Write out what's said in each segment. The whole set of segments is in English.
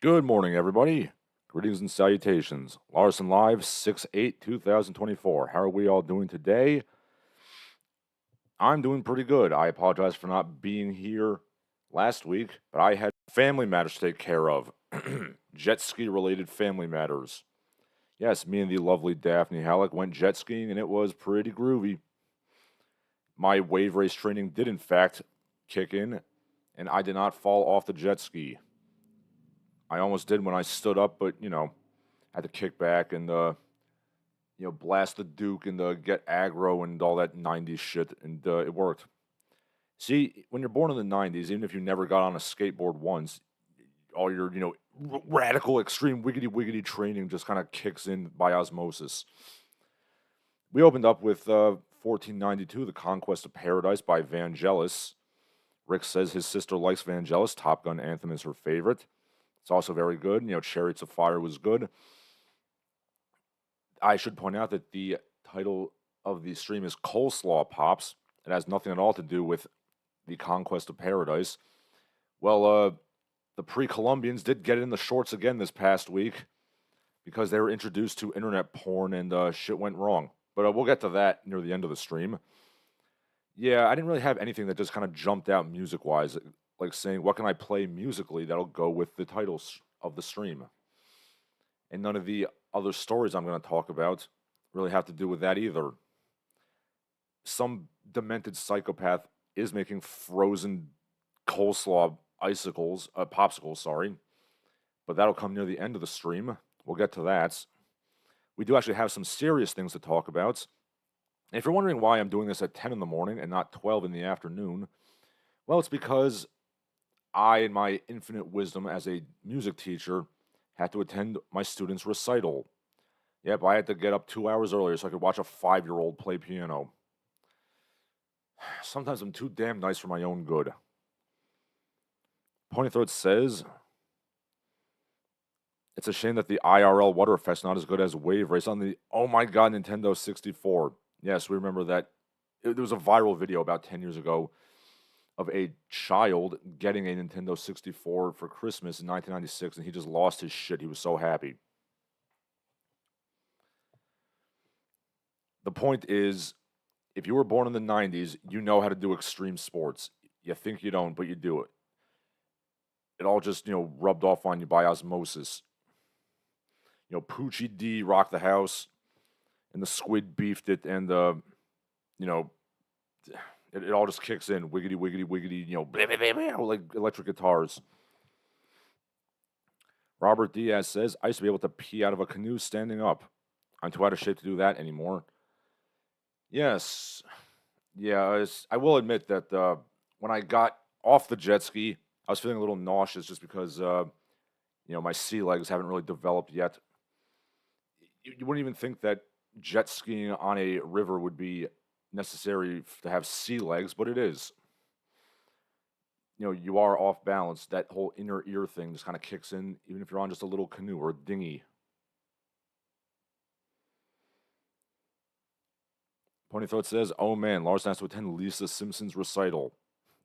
Good morning, everybody. Greetings and salutations. Larsen Live, 6/8/2024. How are we all doing today? I'm doing pretty good. I apologize for not being here last week, but I had family matters to take care of. Jet ski related family matters. Yes, me and the lovely Daphne Halleck went jet skiing and it was pretty groovy. My wave race training did, in fact, kick in, and I did not fall off the jet ski. I almost did when I stood up, but had to kick back and blast the Duke and get aggro and all that '90s shit, and it worked. See, when you're born in the '90s, even if you never got on a skateboard once, all your radical, extreme, wiggity wiggity training just kind of kicks in by osmosis. We opened up with 1492, The Conquest of Paradise by Vangelis. Rick says his sister likes Vangelis. Top Gun Anthem is her favorite. It's also very good. Chariots of Fire was good. I should point out that the title of the stream is Coleslaw Pops. It has nothing at all to do with the Conquest of Paradise. Well, the pre-Columbians did get in the shorts again this past week because they were introduced to internet porn and shit went wrong. But we'll get to that near the end of the stream. Yeah, I didn't really have anything that just kind of jumped out music-wise, like saying, what can I play musically that'll go with the titles of the stream? And none of the other stories I'm going to talk about really have to do with that either. Some demented psychopath is making frozen coleslaw popsicles, sorry. But that'll come near the end of the stream. We'll get to that. We do actually have some serious things to talk about. And if you're wondering why I'm doing this at 10 in the morning and not 12 in the afternoon, well, it's because I, in my infinite wisdom as a music teacher, had to attend my students' recital. Yep, I had to get up 2 hours earlier so I could watch a 5-year-old play piano. Sometimes I'm too damn nice for my own good. Ponythroat says, it's a shame that the IRL water effect's not as good as Wave Race on the, oh my god, Nintendo 64. Yes, we remember that. There was a viral video about 10 years ago of a child getting a Nintendo 64 for Christmas in 1996, and he just lost his shit. He was so happy. The point is, if you were born in the 90s, you know how to do extreme sports. You think you don't, but you do it. It all just, rubbed off on you by osmosis. Poochie D rocked the house, and the squid beefed it, and, it all just kicks in, wiggity, wiggity, wiggity, blah, blah, blah, blah, like electric guitars. Robert Diaz says, I used to be able to pee out of a canoe standing up. I'm too out of shape to do that anymore. Yes. Yeah, I will admit that when I got off the jet ski, I was feeling a little nauseous just because, my sea legs haven't really developed yet. You wouldn't even think that jet skiing on a river would be necessary to have sea legs, but it is. You are off balance. That whole inner ear thing just kind of kicks in, even if you're on just a little canoe or a dinghy. Ponythroat says, oh man, Larsen has to attend Lisa Simpson's recital.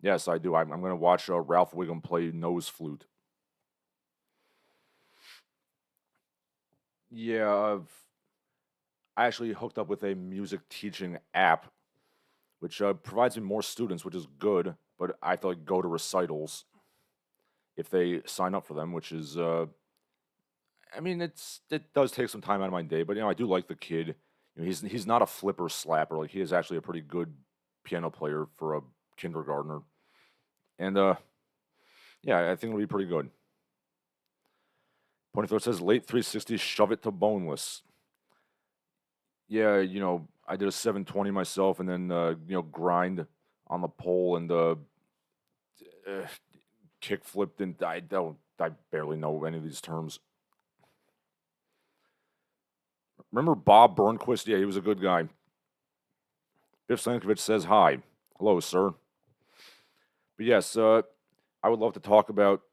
Yes, I do. I'm going to watch Ralph Wiggum play nose flute. Yeah, I actually hooked up with a music teaching app, which provides me more students, which is good, but I have to go to recitals if they sign up for them, which is, it does take some time out of my day, but I do like the kid. He's not a flipper slapper. Like, he is actually a pretty good piano player for a kindergartner, and yeah, I think it'll be pretty good. Ponythroat says, late 360s, shove it to boneless. Yeah, I did a 720 myself, and then grind on the pole and kick flipped, and I barely know any of these terms. Remember Bob Burnquist? Yeah, he was a good guy. Biff Stankovic says hi. Hello, sir. But yes, I would love to talk about,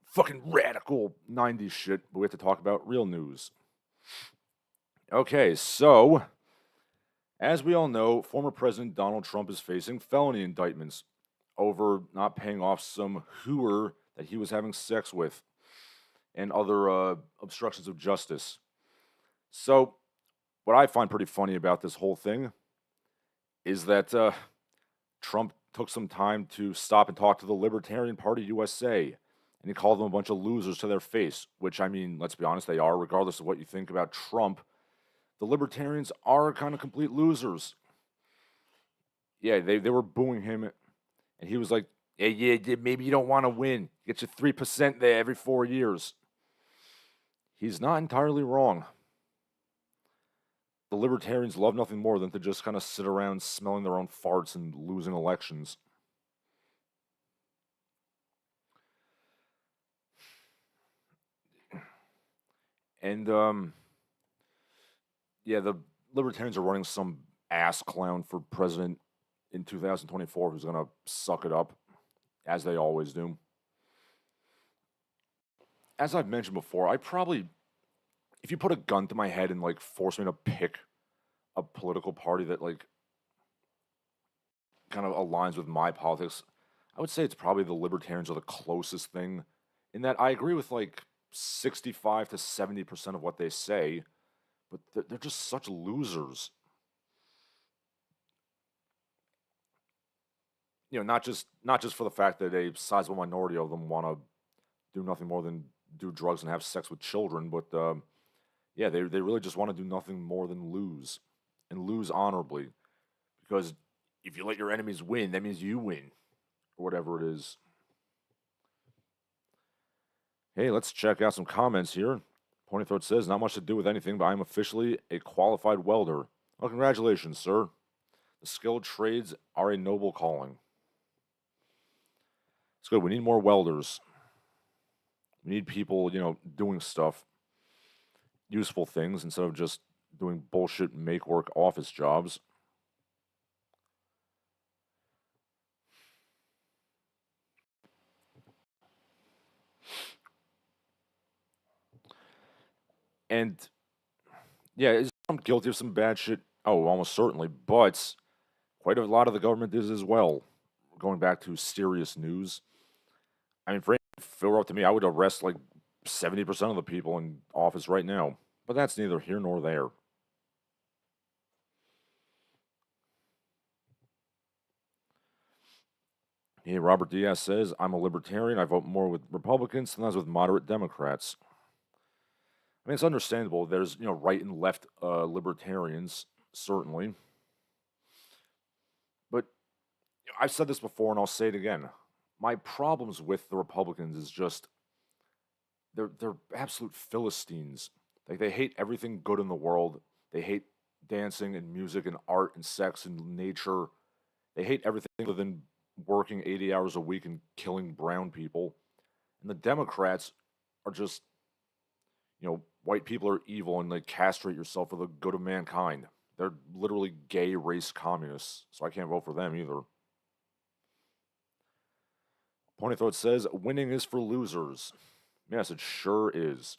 fucking radical 90s shit, but we have to talk about real news. Okay, so, as we all know, former President Donald Trump is facing felony indictments over not paying off some hooer that he was having sex with. and other obstructions of justice. So, what I find pretty funny about this whole thing is that Trump took some time to stop and talk to the Libertarian Party USA, and he called them a bunch of losers to their face, which, I mean, let's be honest, they are, regardless of what you think about Trump. The Libertarians are kind of complete losers. Yeah, they were booing him, and he was like, yeah, maybe you don't want to win. Get your 3% there every 4 years. He's not entirely wrong. The Libertarians love nothing more than to just kind of sit around smelling their own farts and losing elections. And, yeah, the Libertarians are running some ass clown for president in 2024 who's going to suck it up, as they always do. As I've mentioned before, if you put a gun to my head and, like, force me to pick a political party that, like, kind of aligns with my politics, I would say it's probably the Libertarians are the closest thing, in that I agree with, like, 65 to 70% of what they say, but they're just such losers. You know, not just for the fact that a sizable minority of them want to do nothing more than do drugs and have sex with children, but yeah, they really just want to do nothing more than lose, and lose honorably, because if you let your enemies win, that means you win, or whatever it is. Hey, let's check out some comments here. Pointy Throat says, not much to do with anything, but I'm officially a qualified welder. Well, congratulations, sir. The skilled trades are a noble calling. It's good. We need more welders. We need people, doing stuff, useful things, instead of just doing bullshit make work office jobs. And yeah, is Trump guilty of some bad shit? Oh, almost certainly. But quite a lot of the government is as well. Going back to serious news, I mean, if it were up to me, I would arrest like 70% of the people in office right now. But that's neither here nor there. Hey, Robert Diaz says, I'm a libertarian. I vote more with Republicans than I was with moderate Democrats. I mean, it's understandable. There's, right and left libertarians, certainly. But I've said this before and I'll say it again. My problems with the Republicans is just they're absolute Philistines. Like, they hate everything good in the world. They hate dancing and music and art and sex and nature. They hate everything other than working 80 hours a week and killing brown people. And the Democrats are just, white people are evil and they castrate yourself for the good of mankind. They're literally gay race communists, so I can't vote for them either. Pointy Throat says, winning is for losers. Yes, it sure is.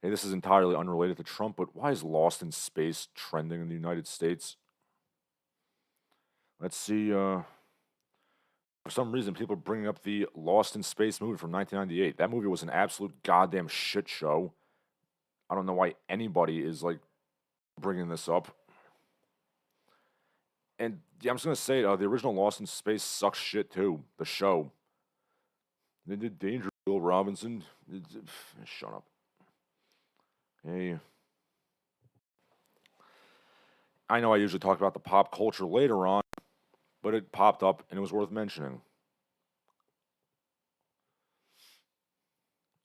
Hey, this is entirely unrelated to Trump, but why is Lost in Space trending in the United States? Let's see. For some reason, people are bringing up the Lost in Space movie from 1998. That movie was an absolute goddamn shit show. I don't know why anybody is, like, bringing this up. And yeah, I'm just going to say, the original Lost in Space sucks shit too. The show. They did Danger, Will Robinson. Shut up. Hey. I know I usually talk about the pop culture later on, but it popped up and it was worth mentioning.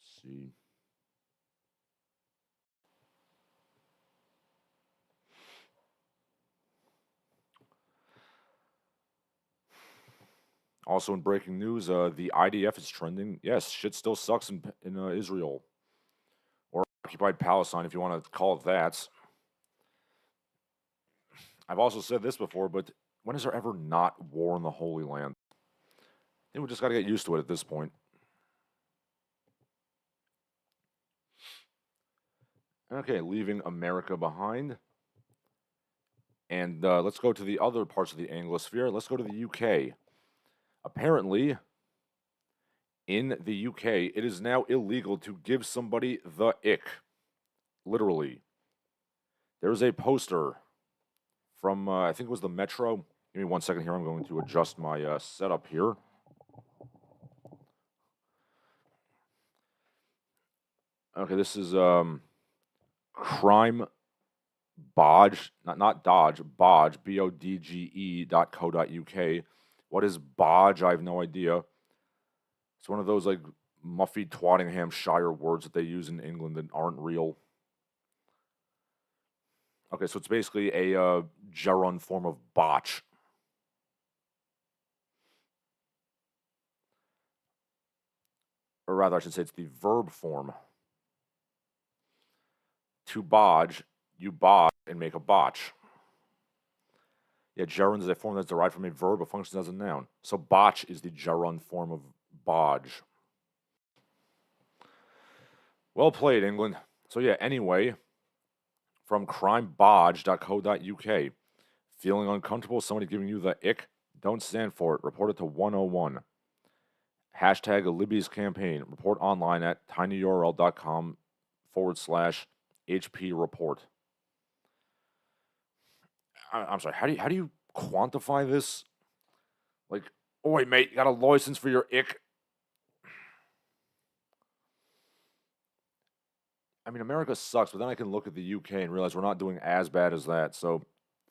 Let's see. Also, in breaking news, the IDF is trending. Yes, shit still sucks in Israel. Or occupied Palestine, if you want to call it that. I've also said this before, but when is there ever not war in the Holy Land? I think we just got to get used to it at this point. Okay, leaving America behind. And let's go to the other parts of the Anglosphere. Let's go to the UK. Apparently, in the UK, it is now illegal to give somebody the ick. Literally. There's a poster from, I think it was the Metro. Give me 1 second here. I'm going to adjust my setup here. Okay, this is crime bodge, not Dodge, bodge, bodge.co.uk. What is bodge? I have no idea. It's one of those like muffy Tottinghamshire words that they use in England that aren't real. Okay, so it's basically a gerund form of botch. Or rather, I should say it's the verb form. To bodge, you bodge and make a botch. Yeah, gerund is a form that's derived from a verb but functions as a noun. So botch is the gerund form of bodge. Well played, England. So yeah, anyway, from crimebodge.co.uk. Feeling uncomfortable with somebody giving you the ick? Don't stand for it. Report it to 101. Hashtag Libby's campaign. Report online at tinyurl.com/HP report. I'm sorry, how do you quantify this? Like, oh wait, mate, you got a license for your ick? I mean, America sucks, but then I can look at the UK and realize we're not doing as bad as that, so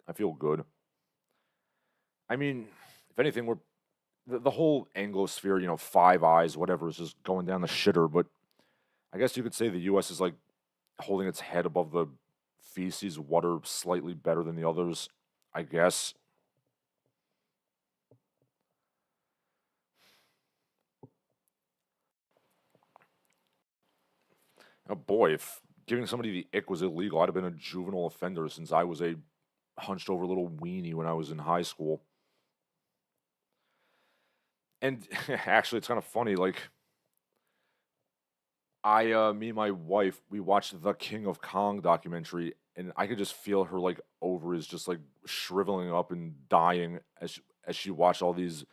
I feel good. I mean, if anything, we're the whole Anglosphere, Five Eyes, whatever, is just going down the shitter. But I guess you could say the U.S. is like holding its head above the feces water slightly better than the others, I guess. Oh boy, if giving somebody the ick was illegal, I'd have been a juvenile offender since I was a hunched over little weenie when I was in high school. And actually, it's kind of funny. Like, me and my wife, we watched the King of Kong documentary, and I could just feel her like ovaries just like shriveling up and dying as she watched all these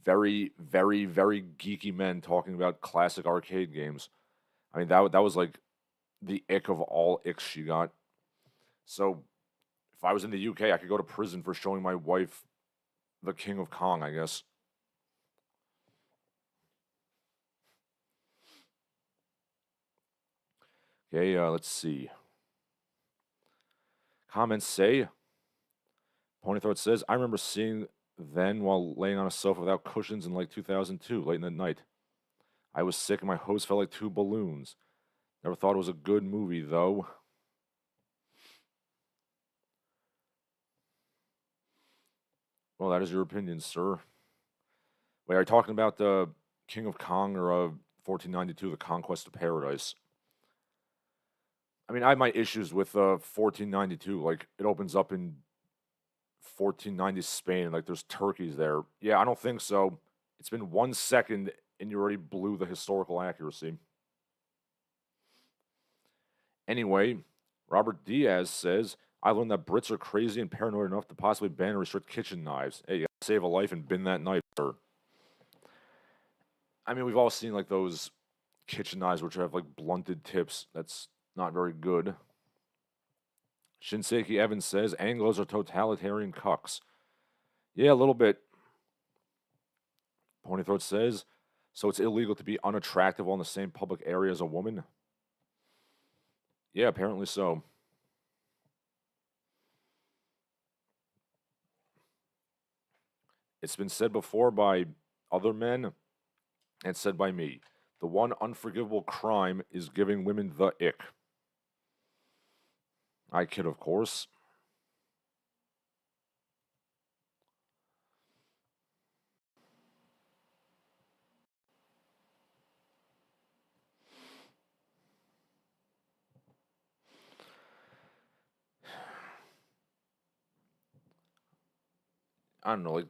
very, very, very geeky men talking about classic arcade games. I mean, that was like the ick of all icks she got. So if I was in the UK, I could go to prison for showing my wife the King of Kong, I guess. Okay, let's see. Comments say, Ponythroat says, I remember seeing then while laying on a sofa without cushions in like 2002, late in the night. I was sick and my hose felt like two balloons. Never thought it was a good movie, though. Well, that is your opinion, sir. Wait, are you talking about the King of Kong or 1492, The Conquest of Paradise? I mean, I have my issues with 1492. Like, it opens up in 1490 Spain, like there's turkeys there. Yeah, I don't think so. It's been 1 second and you already blew the historical accuracy. Anyway, Robert Diaz says, I learned that Brits are crazy and paranoid enough to possibly ban and restrict kitchen knives. Hey, you gotta save a life and bin that knife, sir. I mean, we've all seen like those kitchen knives which have like blunted tips. That's not very good. Shinseki Evans says, Anglos are totalitarian cucks. Yeah, a little bit. Ponythroat says, so it's illegal to be unattractive on the same public area as a woman? Yeah, apparently so. It's been said before by other men and said by me. The one unforgivable crime is giving women the ick. I kid, of course. I don't know,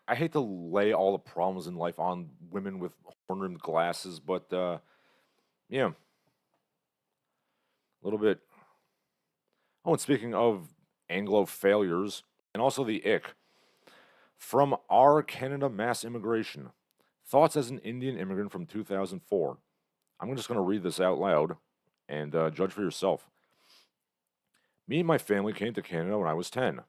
I hate to lay all the problems in life on women with horn-rimmed glasses, but yeah, a little bit. Oh, and speaking of Anglo failures, and also the ick, From Our Canada Mass Immigration. Thoughts as an Indian immigrant from 2004. I'm just going to read this out loud and judge for yourself. Me and my family came to Canada when I was 10.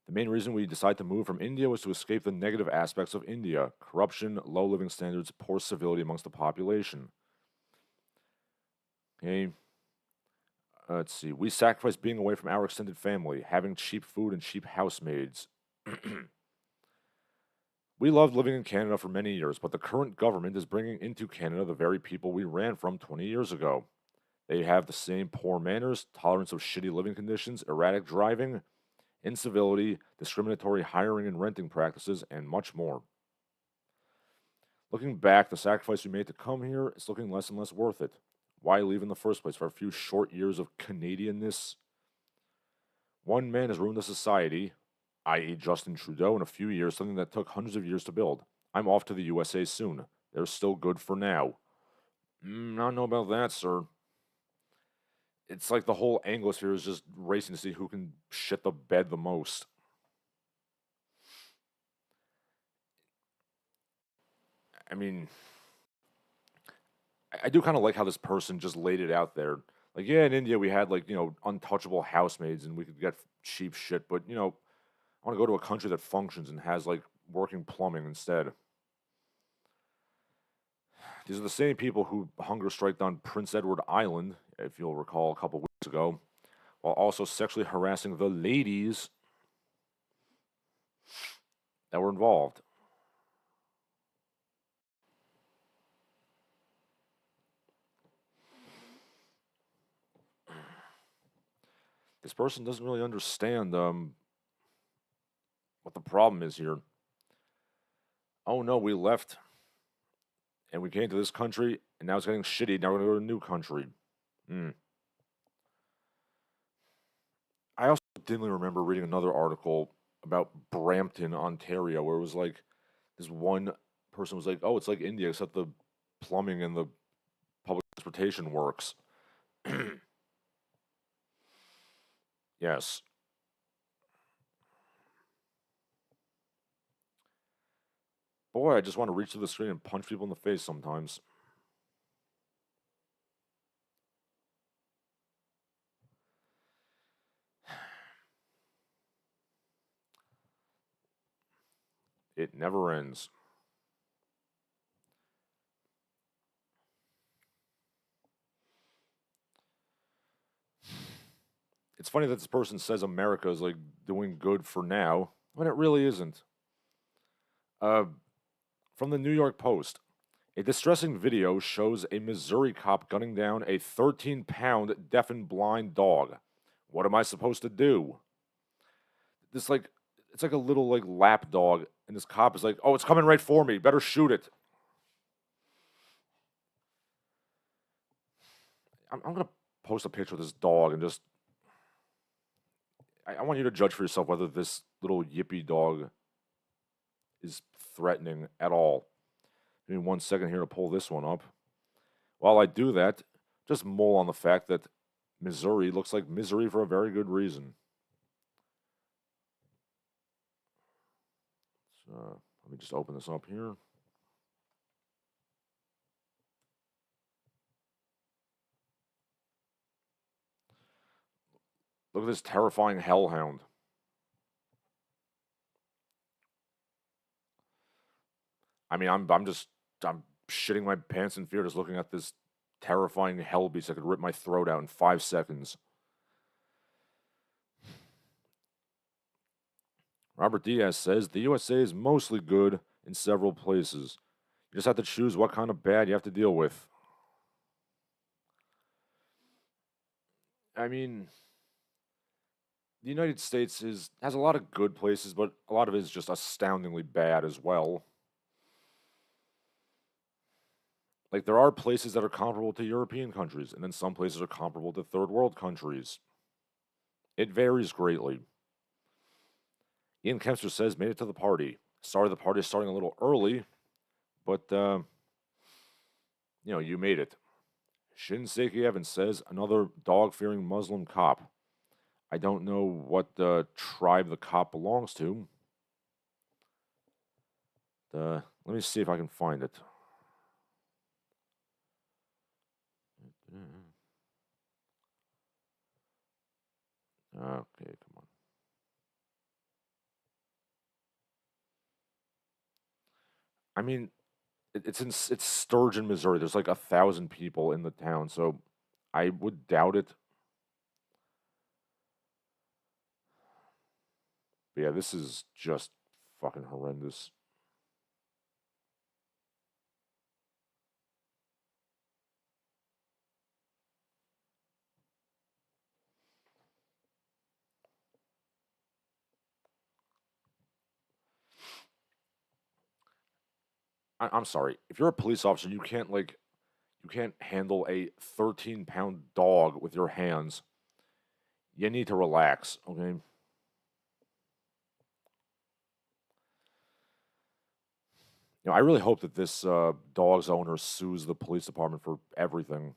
The main reason we decided to move from India was to escape the negative aspects of India: corruption, low living standards, poor civility amongst the population. Okay. Let's see. We sacrificed being away from our extended family, having cheap food and cheap housemaids. We loved living in Canada for many years, but the current government is bringing into Canada the very people we ran from 20 years ago. They have the same poor manners, tolerance of shitty living conditions, erratic driving, incivility, discriminatory hiring and renting practices, and much more. Looking back, the sacrifice we made to come here is looking less and less worth it. Why leave in the first place for a few short years of Canadianness? One man has ruined a society, i.e. Justin Trudeau, in a few years, something that took hundreds of years to build. I'm off to the USA soon. They're still good for now. I don't know about that, sir. It's like the whole Anglosphere is just racing to see who can shit the bed the most. I mean, I do kind of like how this person just laid it out there. Like, yeah, in India we had like, untouchable housemaids and we could get cheap shit, but I want to go to a country that functions and has like working plumbing instead. These are the same people who hunger striked on Prince Edward Island, if you'll recall, a couple weeks ago, while also sexually harassing the ladies that were involved. This person doesn't really understand what the problem is here. Oh no, we left and we came to this country and now it's getting shitty. Now we're going to go to a new country. I also dimly remember reading another article about Brampton, Ontario, where it was like this one person was like, "Oh, it's like India, except the plumbing and the public transportation works." Yes. Boy, I just want to reach to the screen and punch people in the face sometimes. It never ends. It's funny that this person says America is like doing good for now when it really isn't. From the New York Post, a distressing video shows a Missouri cop gunning down a 13-pound deaf and blind dog. What am I supposed to do? This like it's like a little like lap dog, and this cop is like, "Oh, it's coming right for me. Better shoot it." I'm gonna post a picture of this dog and just I want you to judge for yourself whether this little yippy dog is threatening at all. Give me 1 second here to pull this one up. While I do that, just mull on the fact that Missouri looks like misery for a very good reason. So, let me just open this up here. Look at this terrifying hellhound. I mean, I'm shitting my pants in fear just looking at this terrifying hell beast that could rip my throat out in 5 seconds. Robert Diaz says the USA is mostly good in several places. You just have to choose what kind of bad you have to deal with. I mean, the United States has a lot of good places, but a lot of it is just astoundingly bad as well. Like, there are places that are comparable to European countries, and then some places are comparable to third world countries. It varies greatly. Ian Kempster says, made it to the party. Sorry the party is starting a little early, but, you made it. Shinseki Evans says, another dog-fearing Muslim cop. I don't know what tribe the cop belongs to. Let me see if I can find it. Okay, come on. I mean, it's Sturgeon, Missouri. There's like 1,000 people in the town, so I would doubt it. But yeah, this is just fucking horrendous. I'm sorry. If you're a police officer, you can't handle a 13-pound dog with your hands. You need to relax, okay? I really hope that this dog's owner sues the police department for everything.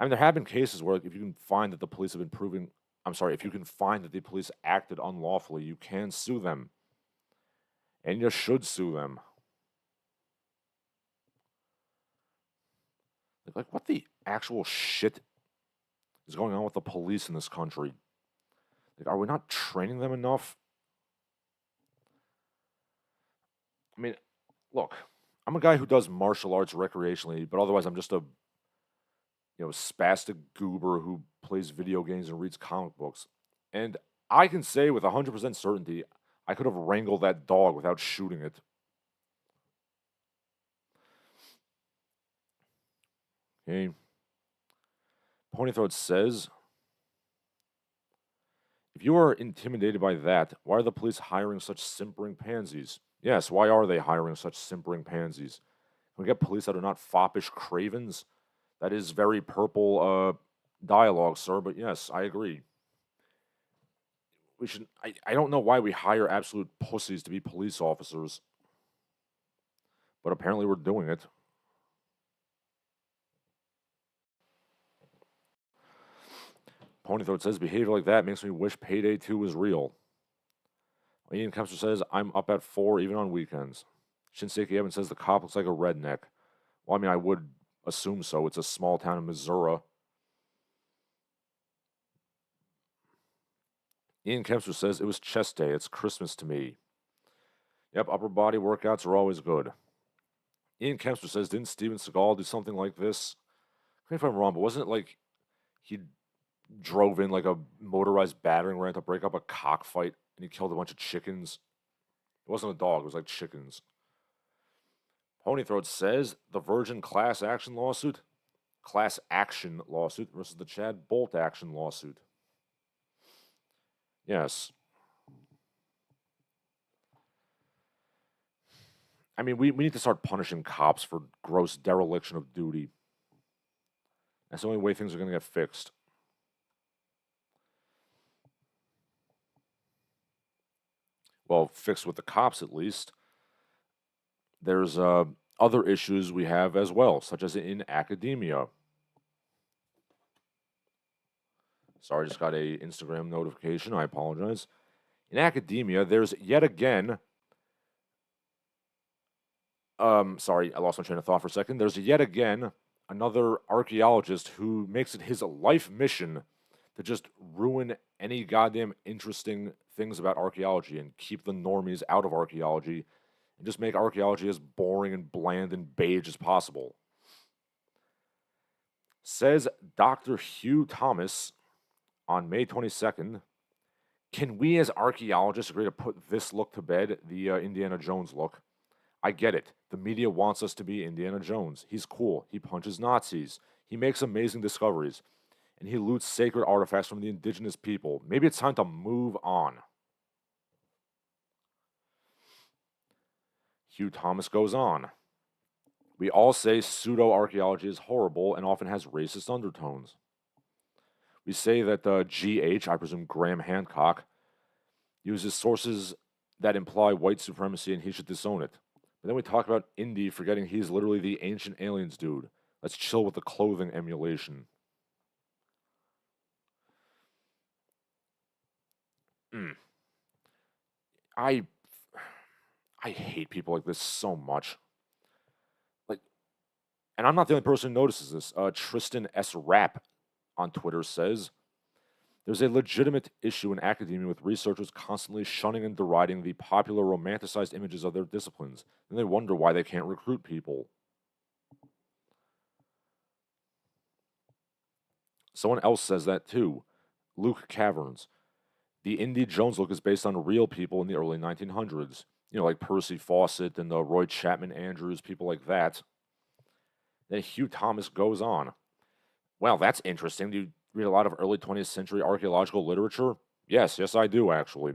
I mean, there have been cases where if you can find that the police have been proving, I'm sorry, if you can find that the police acted unlawfully, you can sue them. And you should sue them. Like what the actual shit is going on with the police in this country? Like, are we not training them enough? I mean, look, I'm a guy who does martial arts recreationally, but otherwise I'm just a spastic goober who plays video games and reads comic books. And I can say with 100% certainty, I could have wrangled that dog without shooting it. Okay. Ponythroat says, if you are intimidated by that, why are the police hiring such simpering pansies? Yes, why are they hiring such simpering pansies? Can we get police that are not foppish cravens? That is very purple dialogue, sir, but yes, I agree. We should. I don't know why we hire absolute pussies to be police officers, but apparently we're doing it. Ponythroat says, behavior like that makes me wish Payday 2 was real. Ian Kempster says, I'm up at 4 even on weekends. Shinseki Evans says, the cop looks like a redneck. Well, I mean, I would assume so. It's a small town in Missouri. Ian Kempster says, it was chest day. It's Christmas to me. Yep, upper body workouts are always good. Ian Kempster says, didn't Steven Seagal do something like this? Correct me if I'm wrong, but wasn't it like he drove in like a motorized battering ram to break up a cockfight and he killed a bunch of chickens? It wasn't a dog, it was like chickens. Ponythroat says, the Virgin class action lawsuit versus the Chad Bolt action lawsuit. Yes. I mean, we need to start punishing cops for gross dereliction of duty. That's the only way things are going to get fixed. Well, fixed with the cops at least. There's other issues we have as well, such as in academia. Sorry, I just got a Instagram notification. I apologize. In academia, there's yet again. Sorry, I lost my train of thought for a second. There's yet again another archaeologist who makes it his life mission to just ruin any goddamn interesting things about archaeology and keep the normies out of archaeology and just make archaeology as boring and bland and beige as possible. Says Dr. Hugh Thomas on May 22nd, can we as archaeologists agree to put this look to bed, the Indiana Jones look? I get it. The media wants us to be Indiana Jones. He's cool. He punches Nazis. He makes amazing discoveries. And he loots sacred artifacts from the indigenous people. Maybe it's time to move on. Hugh Thomas goes on. We all say pseudo-archaeology is horrible and often has racist undertones. We say that GH, I presume Graham Hancock, uses sources that imply white supremacy and he should disown it. But then we talk about Indy forgetting he's literally the ancient aliens dude. Let's chill with the clothing emulation. I I hate people like this so much. Like, and I'm not the only person who notices this. Tristan S. Rapp on Twitter says, there's a legitimate issue in academia with researchers constantly shunning and deriding the popular romanticized images of their disciplines. And they wonder why they can't recruit people. Someone else says that too. Luke Caverns. The Indy Jones look is based on real people in the early 1900s. You know, like Percy Fawcett and Roy Chapman Andrews, people like that. Then Hugh Thomas goes on. Well, that's interesting. Do you read a lot of early 20th century archaeological literature? Yes, I do, actually.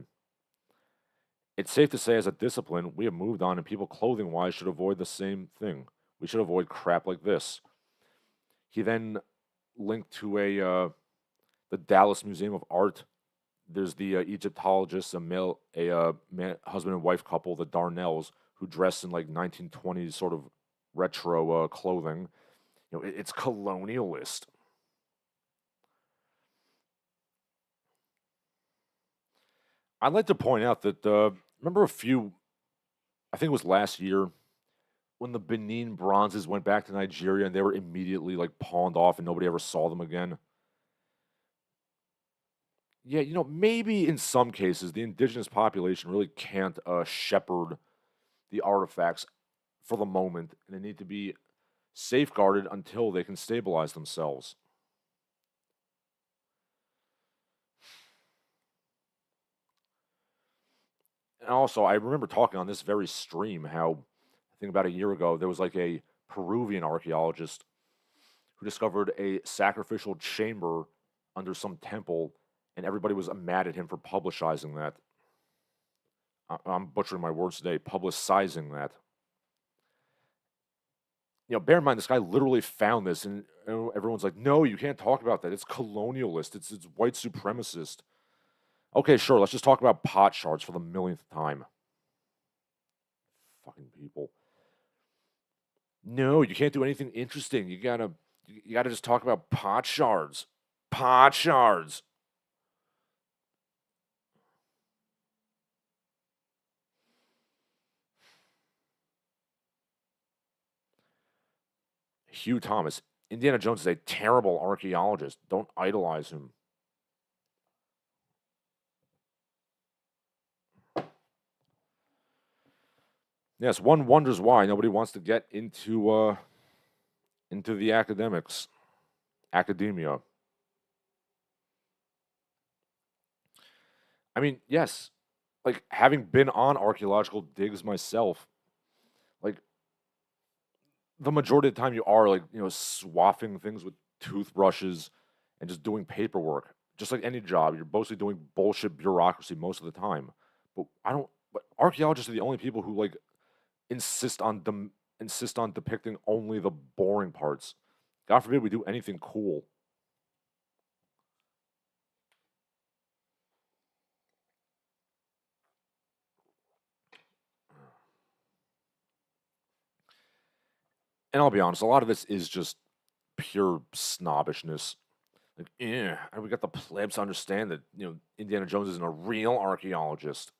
It's safe to say, as a discipline, we have moved on, and people clothing wise should avoid the same thing. We should avoid crap like this. He then linked to the Dallas Museum of Art. There's the Egyptologists, husband and wife couple, the Darnells, who dress in like 1920s sort of retro clothing. You know, it's colonialist. I'd like to point out that remember I think it was last year, when the Benin bronzes went back to Nigeria and they were immediately like pawned off and nobody ever saw them again. Yeah, you know, maybe in some cases the indigenous population really can't shepherd the artifacts for the moment, and they need to be safeguarded until they can stabilize themselves. And also, I remember talking on this very stream how, I think about a year ago, there was like a Peruvian archaeologist who discovered a sacrificial chamber under some temple, and everybody was mad at him for publicizing that. I'm butchering my words today, publicizing that. You know, bear in mind, this guy literally found this, and everyone's like, no, you can't talk about that. It's colonialist, it's white supremacist. Okay, sure, let's just talk about pot shards for the millionth time. Fucking people. No, you can't do anything interesting. You gotta just talk about pot shards. Pot shards. Hugh Thomas. Indiana Jones is a terrible archaeologist. Don't idolize him. Yes, one wonders why nobody wants to get into the academia. I mean, yes, like having been on archaeological digs myself, like the majority of the time you are like, you know, swathing things with toothbrushes and just doing paperwork. Just like any job, you're mostly doing bullshit bureaucracy most of the time. But I don't. But archaeologists are the only people who like insist on depicting only the boring parts. God forbid we do anything cool. And I'll be honest, a lot of this is just pure snobbishness. Like, yeah, and we got the plebs to understand that, you know, Indiana Jones isn't a real archaeologist.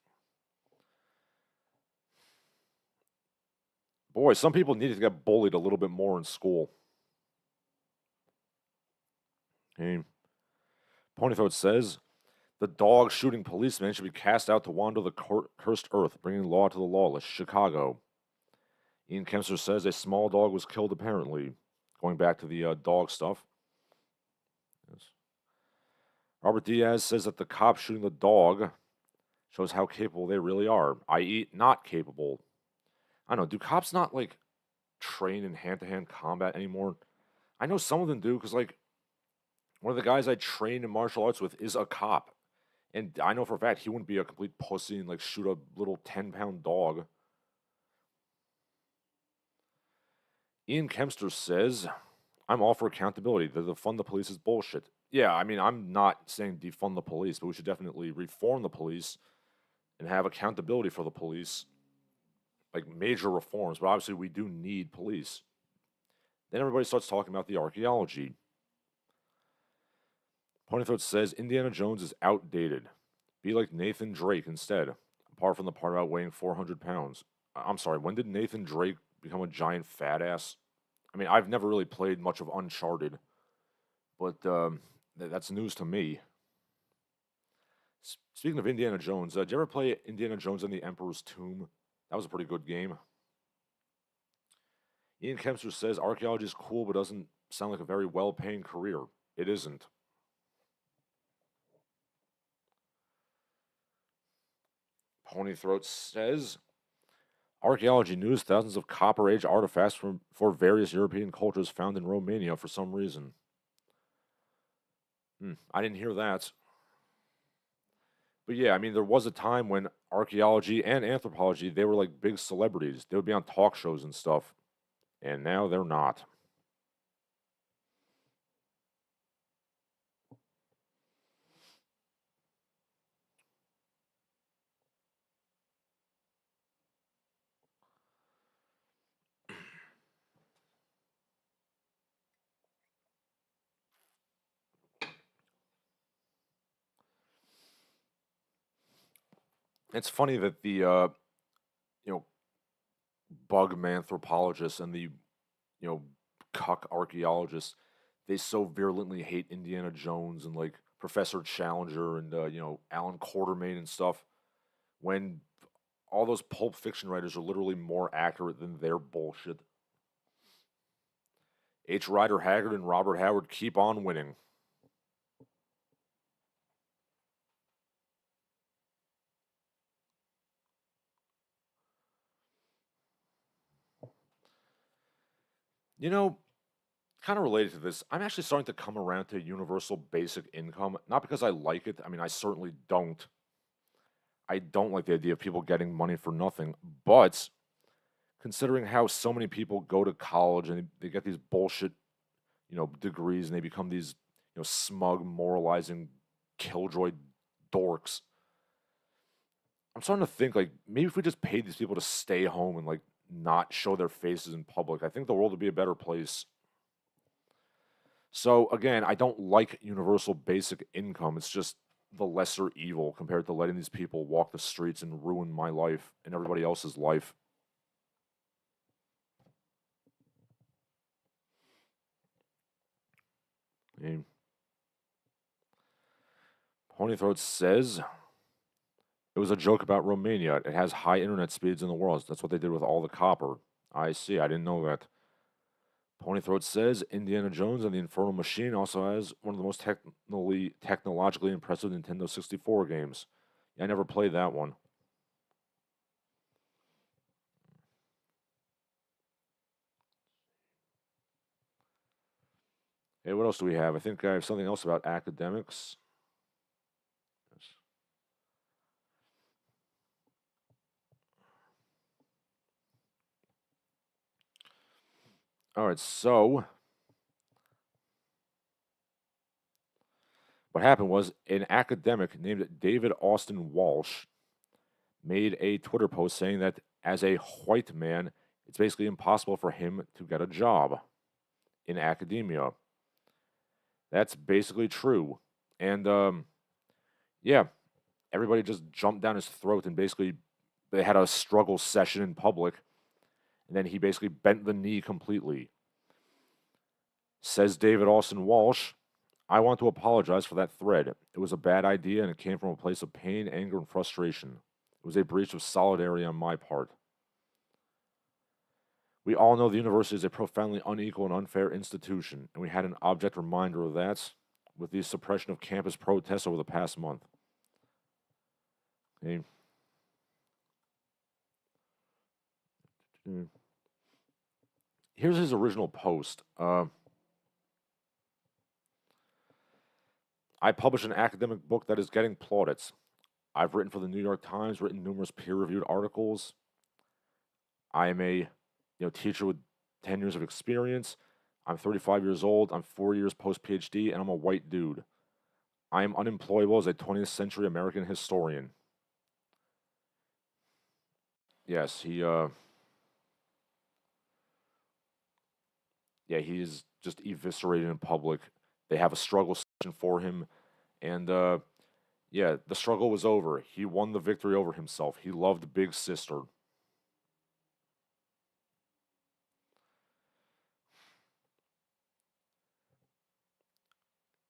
Boy, some people needed to get bullied a little bit more in school. Hey, Ponyfoot says, the dog shooting policeman should be cast out to wander the cursed earth, bringing law to the lawless. Chicago. Ian Kempster says a small dog was killed, apparently. Going back to the dog stuff. Yes. Robert Diaz says that the cop shooting the dog shows how capable they really are, i.e., not capable. I don't know. Do cops not like train in hand-to-hand combat anymore? I know some of them do because like one of the guys I trained in martial arts with is a cop, and I know for a fact he wouldn't be a complete pussy and like shoot a little 10-pound dog. Ian Kempster says, I'm all for accountability. The defund the police is bullshit. Yeah, I mean, I'm not saying defund the police, but we should definitely reform the police and have accountability for the police, like major reforms. But obviously, we do need police. Then everybody starts talking about the archaeology. Ponythroat says Indiana Jones is outdated. Be like Nathan Drake instead, apart from the part about weighing 400 pounds. I'm sorry, when did Nathan Drake become a giant fat ass? I mean, I've never really played much of Uncharted, but that's news to me. Speaking of Indiana Jones, did you ever play Indiana Jones and the Emperor's Tomb? That was a pretty good game. Ian Kempster says archaeology is cool, but doesn't sound like a very well-paying career. It isn't. Ponythroat says archaeology news: thousands of Copper Age artifacts for various European cultures found in Romania for some reason. I didn't hear that. But yeah, I mean, there was a time when archaeology and anthropology, they were like big celebrities. They would be on talk shows and stuff. And now they're not. It's funny that the you know bug anthropologists and the cuck archaeologists, they so virulently hate Indiana Jones and like Professor Challenger and Alan Quartermain and stuff, when all those Pulp Fiction writers are literally more accurate than their bullshit. H. Rider Haggard and Robert Howard keep on winning. You know, kind of related to this, I'm actually starting to come around to universal basic income, not because I like it. I mean, I certainly don't. I don't like the idea of people getting money for nothing, but considering how so many people go to college and they get these bullshit, degrees and they become these, smug, moralizing, killjoy dorks. I'm starting to think like maybe if we just paid these people to stay home and like not show their faces in public, I think the world would be a better place. So again, I don't like universal basic income. It's just the lesser evil compared to letting these people walk the streets and ruin my life and everybody else's life. I mean, Ponythroat says it was a joke about Romania. It has high internet speeds in the world. That's what they did with all the copper. I see. I didn't know that. Ponythroat says Indiana Jones and the Infernal Machine also has one of the most technologically impressive Nintendo 64 games. Yeah, I never played that one. Hey, what else do we have? I think I have something else about academics. Yes. All right, so what happened was an academic named David Austin Walsh made a Twitter post saying that as a white man, it's basically impossible for him to get a job in academia. That's basically true. And yeah, everybody just jumped down his throat and basically they had a struggle session in public. And then he basically bent the knee completely. Says David Austin Walsh, I want to apologize for that thread. It was a bad idea and it came from a place of pain, anger, and frustration. It was a breach of solidarity on my part. We all know the university is a profoundly unequal and unfair institution, and we had an object reminder of that with the suppression of campus protests over the past month. Okay. Here's his original post. I publish an academic book that is getting plaudits. I've written for the New York Times, written numerous peer-reviewed articles. I am a teacher with 10 years of experience. I'm 35 years old. I'm 4 years post-PhD, and I'm a white dude. I am unemployable as a 20th century American historian. Yes, he is just eviscerated in public. They have a struggle session for him, and yeah, the struggle was over. He won the victory over himself. He loved Big Sister.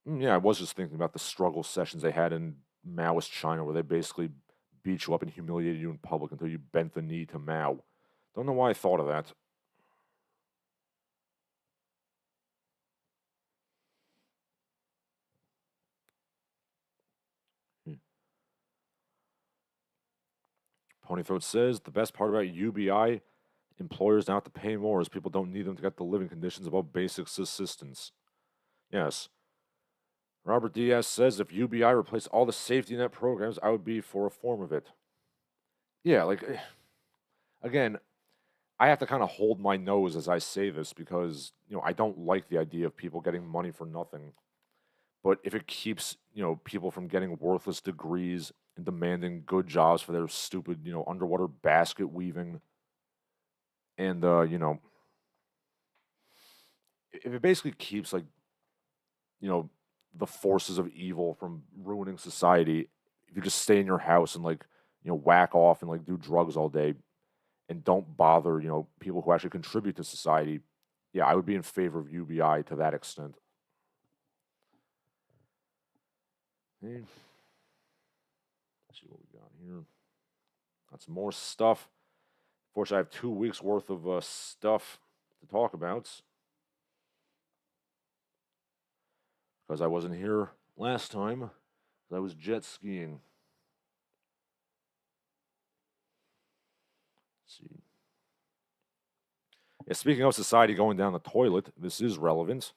Yeah, I was just thinking about the struggle sessions they had in Maoist China, where they basically beat you up and humiliated you in public until you bent the knee to Mao. Don't know why I thought of that. Hmm. Ponythroat says the best part about UBI employers now have to pay more as people don't need them to get the living conditions above basic subsistence. Yes. Robert Diaz says if UBI replaced all the safety net programs, I would be for a form of it. Yeah, again, I have to kind of hold my nose as I say this because, I don't like the idea of people getting money for nothing. But if it keeps, people from getting worthless degrees and demanding good jobs for their stupid, underwater basket weaving, and, if it basically keeps, like, you know, the forces of evil from ruining society, if you just stay in your house and, like, whack off and, like, do drugs all day and don't bother, people who actually contribute to society, yeah, I would be in favor of UBI to that extent. Hey, let's see what we got here. Got some more stuff. Fortunately, I have 2 weeks worth of stuff to talk about because I wasn't here last time. 'Cause I was jet skiing. Let's see. Yeah, speaking of society going down the toilet, this is relevant.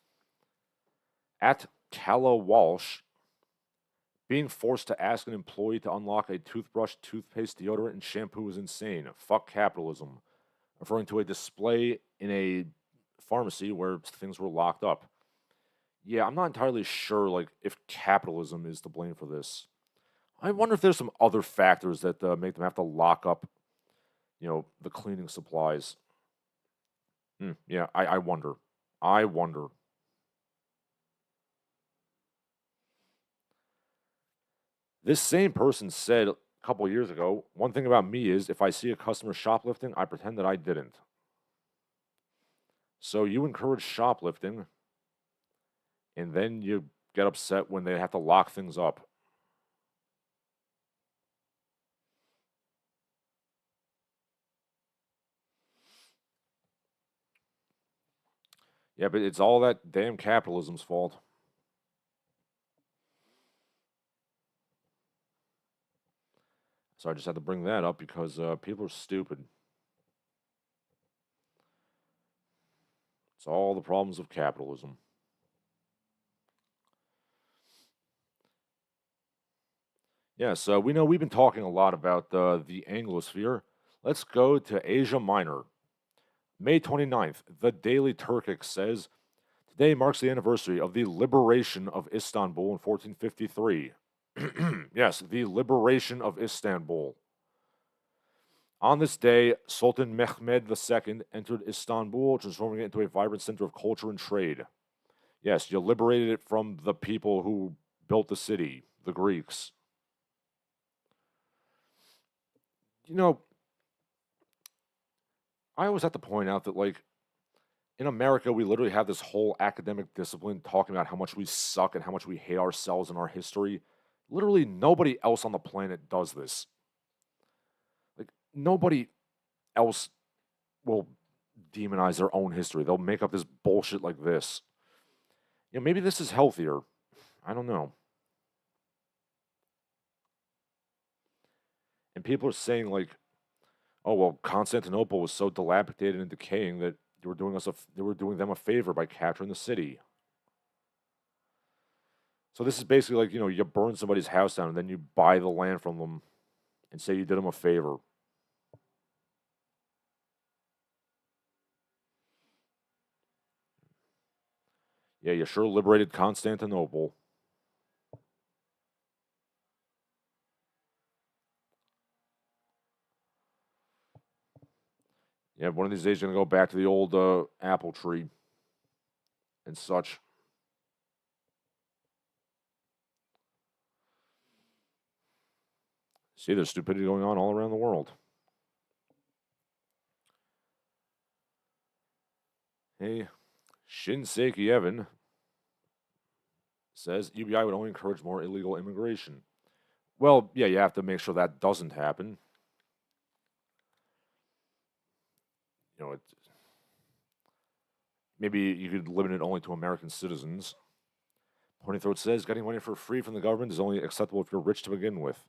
At Calla Walsh, being forced to ask an employee to unlock a toothbrush, toothpaste, deodorant, and shampoo is insane. Fuck capitalism. Referring to a display in a pharmacy where things were locked up. Yeah, I'm not entirely sure, like, if capitalism is to blame for this. I wonder if there's some other factors that make them have to lock up, the cleaning supplies. Yeah, I wonder. I wonder. This same person said a couple of years ago, one thing about me is if I see a customer shoplifting, I pretend that I didn't. So you encourage shoplifting, and then you get upset when they have to lock things up. Yeah, but it's all that damn capitalism's fault. So I just had to bring that up because people are stupid. It's all the problems of capitalism. Yeah, so we know we've been talking a lot about the Anglosphere. Let's go to Asia Minor. May 29th, the Daily Turkic says, today marks the anniversary of the liberation of Istanbul in 1453. Yes, the liberation of Istanbul. On this day, Sultan Mehmed II entered Istanbul, transforming it into a vibrant center of culture and trade. Yes, you liberated it from the people who built the city, the Greeks. You know, I always have to point out that, like, in America, we literally have this whole academic discipline talking about how much we suck and how much we hate ourselves and our history. Literally, nobody else on the planet does this. Like, nobody else will demonize their own history. They'll make up this bullshit like this. Maybe this is healthier. I don't know. And people are saying, like, oh well, Constantinople was so dilapidated and decaying that they were doing them a favor by capturing the city. So this is basically like, you burn somebody's house down and then you buy the land from them and say you did them a favor. Yeah, you sure liberated Constantinople. Yeah, one of these days you're gonna go back to the old apple tree and such. See, there's stupidity going on all around the world. Hey, Shinseki Evan says UBI would only encourage more illegal immigration. Well, yeah, you have to make sure that doesn't happen. You know, maybe you could limit it only to American citizens. Pointy Throat says getting money for free from the government is only acceptable if you're rich to begin with.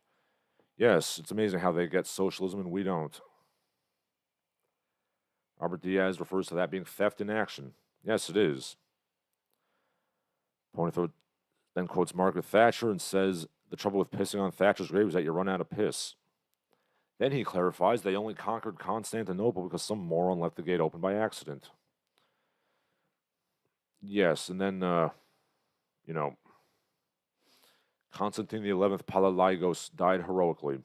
Yes, it's amazing how they get socialism and we don't. Robert Diaz refers to that being theft in action. Yes, it is. Pointy Throat then quotes Margaret Thatcher and says the trouble with pissing on Thatcher's grave is that you run out of piss. Then he clarifies they only conquered Constantinople because some moron left the gate open by accident. Yes, and then, Constantine XI Palaiologos died heroically.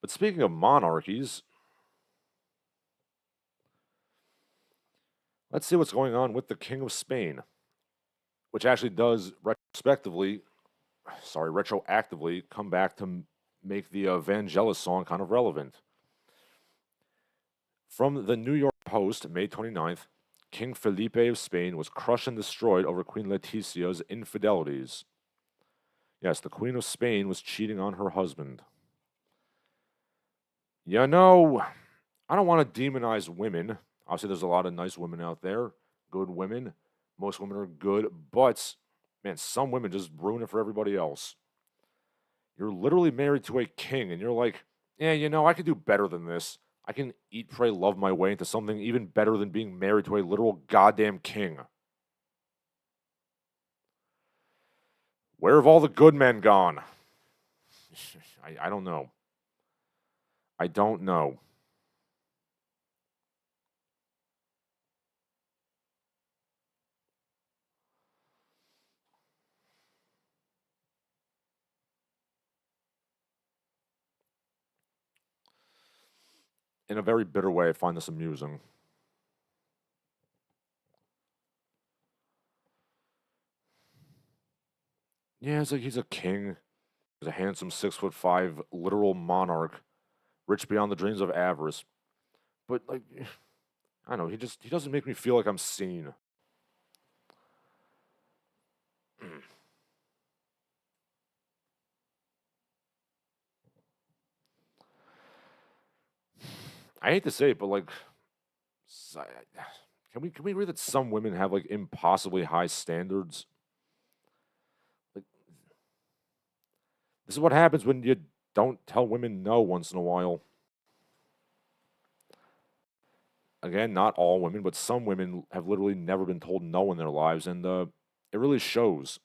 But speaking of monarchies, let's see what's going on with the King of Spain, which actually does retroactively come back to make the Vangelis song kind of relevant. From the New York Post, May 29th, King Felipe of Spain was crushed and destroyed over Queen Letitia's infidelities. Yes, the Queen of Spain was cheating on her husband. You know, I don't want to demonize women. Obviously, there's a lot of nice women out there, good women. Most women are good, but, man, some women just ruin it for everybody else. You're literally married to a king, and you're like, yeah, I could do better than this. I can eat, pray, love my way into something even better than being married to a literal goddamn king. Where have all the good men gone? I don't know. I don't know. In a very bitter way, I find this amusing. Yeah, it's like he's a king. He's a handsome 6'5" literal monarch, rich beyond the dreams of avarice. But like, I don't know, he doesn't make me feel like I'm seen. I hate to say it, but like, can we agree that some women have like impossibly high standards? Like, this is what happens when you don't tell women no once in a while. Again, not all women, but some women have literally never been told no in their lives, and it really shows.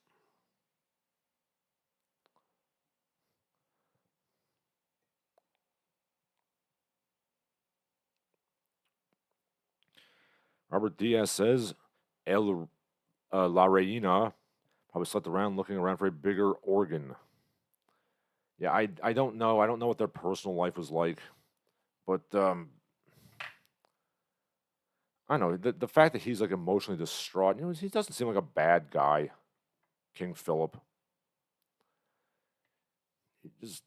Robert Diaz says, La Reina probably slept around looking around for a bigger organ. Yeah, I don't know. I don't know what their personal life was like, but I don't know the fact that he's like emotionally distraught. He doesn't seem like a bad guy, King Philip. He just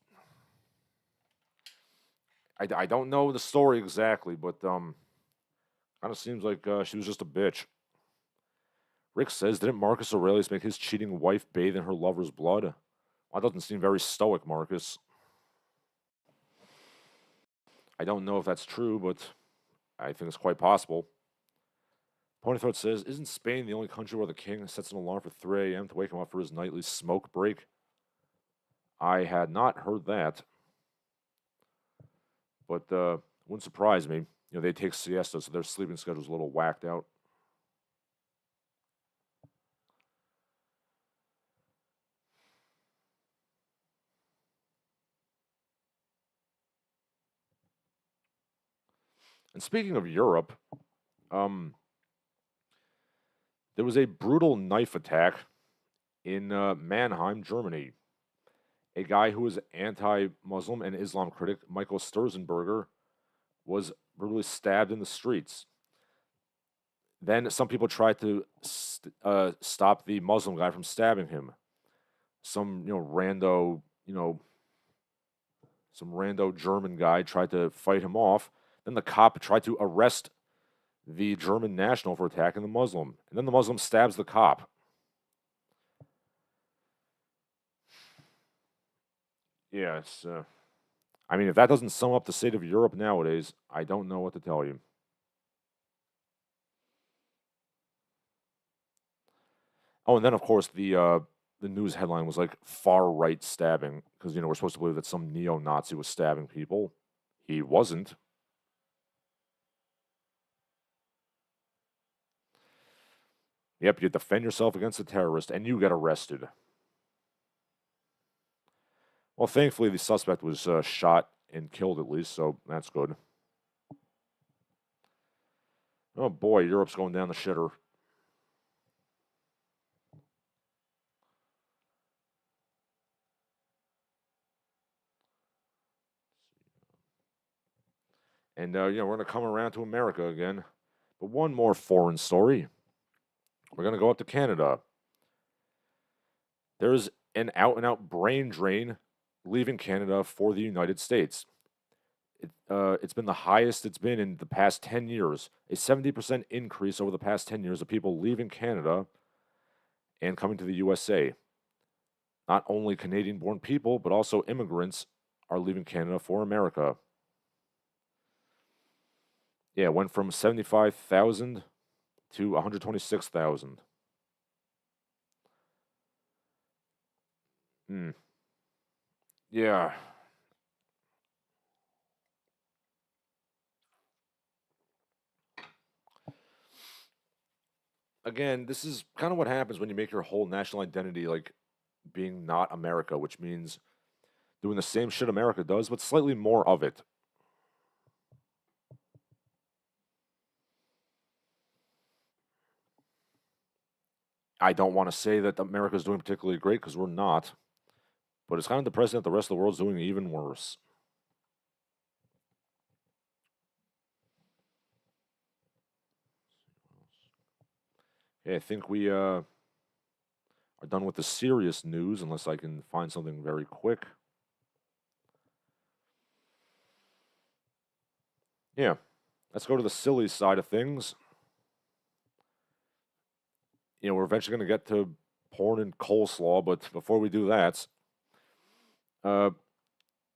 I don't know the story exactly, but kind of seems like she was just a bitch. Rick says, didn't Marcus Aurelius make his cheating wife bathe in her lover's blood? Well, that doesn't seem very stoic, Marcus. I don't know if that's true, but I think it's quite possible. Ponythroat says, isn't Spain the only country where the king sets an alarm for 3 a.m. to wake him up for his nightly smoke break? I had not heard that, but wouldn't surprise me. They take siestas, so their sleeping schedule's a little whacked out. And speaking of Europe, there was a brutal knife attack in Mannheim, Germany. A guy who was anti-Muslim and Islam critic, Michael Sturzenberger, was brutally stabbed in the streets. Then some people tried to stop the Muslim guy from stabbing him. Some, rando, Some rando German guy tried to fight him off. Then the cop tried to arrest the German national for attacking the Muslim. And then the Muslim stabs the cop. Yeah, it's. I mean, if that doesn't sum up the state of Europe nowadays, I don't know what to tell you. Oh, and then of course the news headline was like far right stabbing because we're supposed to believe that some neo-Nazi was stabbing people. He wasn't. Yep, you defend yourself against a terrorist and you get arrested. Well, thankfully the suspect was shot and killed at least, so that's good. Oh boy, Europe's going down the shitter. And we're going to come around to America again. But one more foreign story. We're going to go up to Canada. There's an out-and-out brain drain leaving Canada for the United States. It's been the highest it's been in the past 10 years. A 70% increase over the past 10 years of people leaving Canada and coming to the USA. Not only Canadian-born people, but also immigrants are leaving Canada for America. Yeah, it went from 75,000 to 126,000. Yeah. Again, this is kind of what happens when you make your whole national identity like being not America, which means doing the same shit America does, but slightly more of it. I don't want to say that America's doing particularly great because we're not, but it's kind of depressing that the rest of the world's doing even worse. Okay, I think we are done with the serious news, unless I can find something very quick. Yeah, let's go to the silly side of things. We're eventually going to get to porn and coleslaw, but before we do that,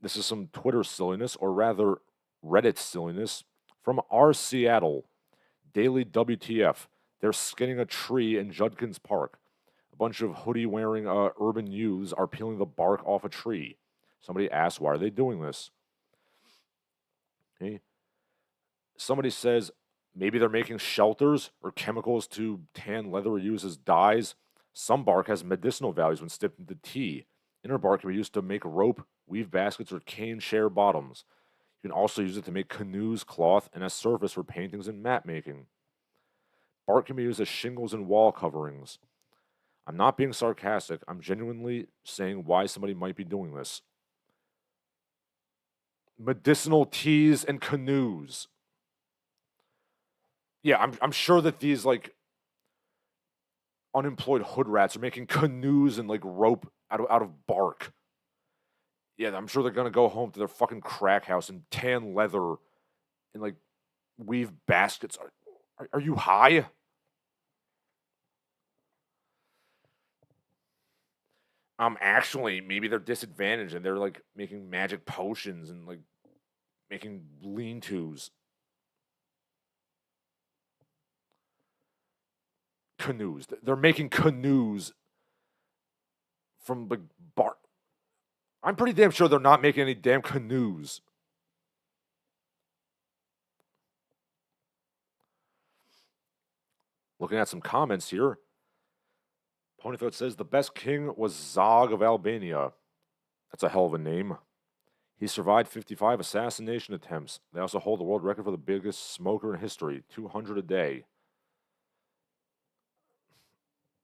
this is some Twitter silliness, or rather Reddit silliness, from our Seattle Daily WTF. They're skinning a tree in Judkins Park. A bunch of hoodie-wearing urban youths are peeling the bark off a tree. Somebody asked, why are they doing this? Okay. Somebody says, maybe they're making shelters or chemicals to tan leather or use as dyes. Some bark has medicinal values when dipped into tea. Inner bark can be used to make rope, weave baskets, or cane share bottoms. You can also use it to make canoes, cloth, and as surface for paintings and mat making. Bark can be used as shingles and wall coverings. I'm not being sarcastic. I'm genuinely saying why somebody might be doing this. Medicinal teas and canoes. Yeah, I'm sure that these like unemployed hoodrats are making canoes and like rope out of bark. Yeah, I'm sure they're gonna go home to their fucking crack house and tan leather and like weave baskets. Are you high? Actually, maybe they're disadvantaged and they're like making magic potions and like making lean-tos. Canoes. They're making canoes from like bark. I'm pretty damn sure they're not making any damn canoes. Looking at some comments here. Ponyfoot says the best king was Zog of Albania. That's a hell of a name. He survived 55 assassination attempts. They also hold the world record for the biggest smoker in history, 200 a day.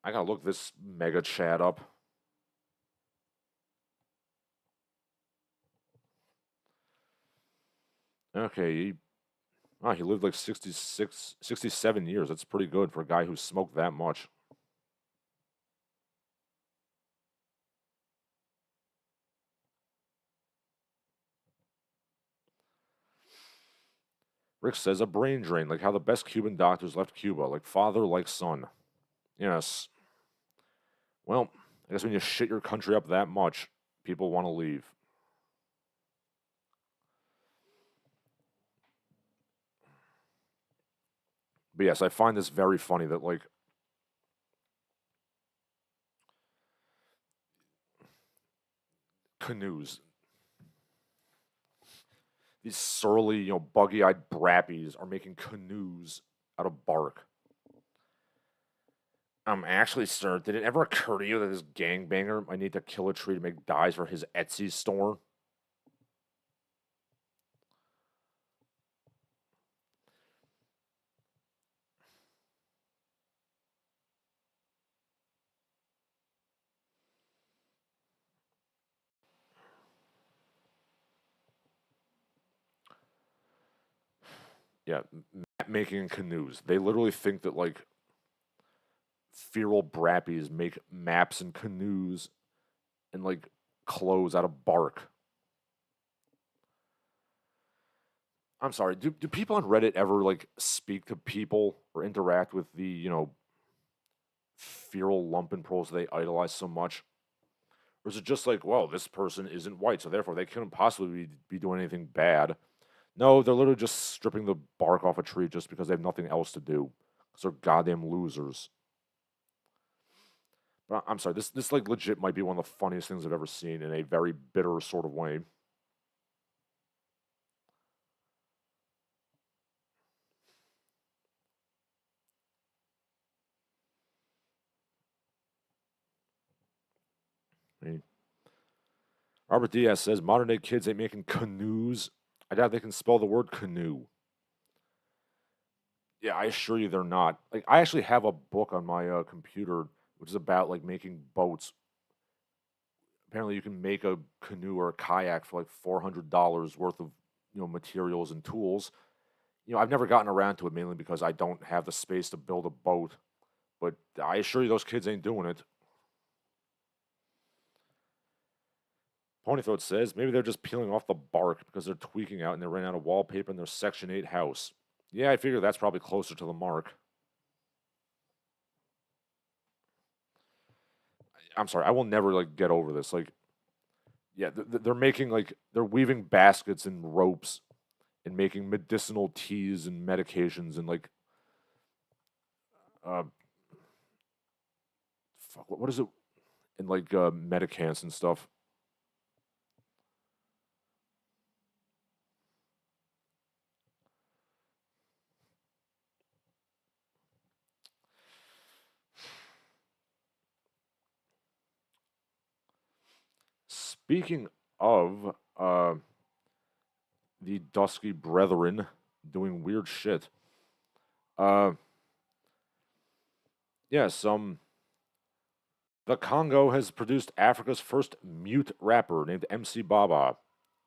I gotta look this mega chat up. Okay, he lived like 67 years. That's pretty good for a guy who smoked that much. Rick says a brain drain, like how the best Cuban doctors left Cuba, like father, like son. Yes. Well, I guess when you shit your country up that much, people want to leave. But yes, I find this very funny that, like, canoes, these surly, buggy-eyed brappies are making canoes out of bark. Actually, sir, did it ever occur to you that this gangbanger might need to kill a tree to make dyes for his Etsy store? Yeah, map making canoes. They literally think that, like, feral brappies make maps and canoes and, like, clothes out of bark. I'm sorry, do people on Reddit ever, like, speak to people or interact with the, feral lumpenproles they idolize so much? Or is it just like, well, this person isn't white, so therefore they couldn't possibly be doing anything bad? No, they're literally just stripping the bark off a tree just because they have nothing else to do. Because they're goddamn losers. But I'm sorry, this like legit might be one of the funniest things I've ever seen in a very bitter sort of way. I mean, Robert Diaz says modern day kids ain't making canoes. I doubt they can spell the word canoe. Yeah, I assure you they're not. Like, I actually have a book on my computer which is about like making boats. Apparently, you can make a canoe or a kayak for like $400 worth of materials and tools. I've never gotten around to it mainly because I don't have the space to build a boat. But I assure you, those kids ain't doing it. Ponythroat says maybe they're just peeling off the bark because they're tweaking out and they ran out of wallpaper in their Section 8 house. Yeah, I figure that's probably closer to the mark. I'm sorry, I will never like get over this. Like, yeah, they're making like they're weaving baskets and ropes and making medicinal teas and medications and like uh fuck, what is it, and like medicants and stuff. Speaking of the Dusky Brethren doing weird shit, uh yes, the Congo has produced Africa's first mute rapper named MC Baba,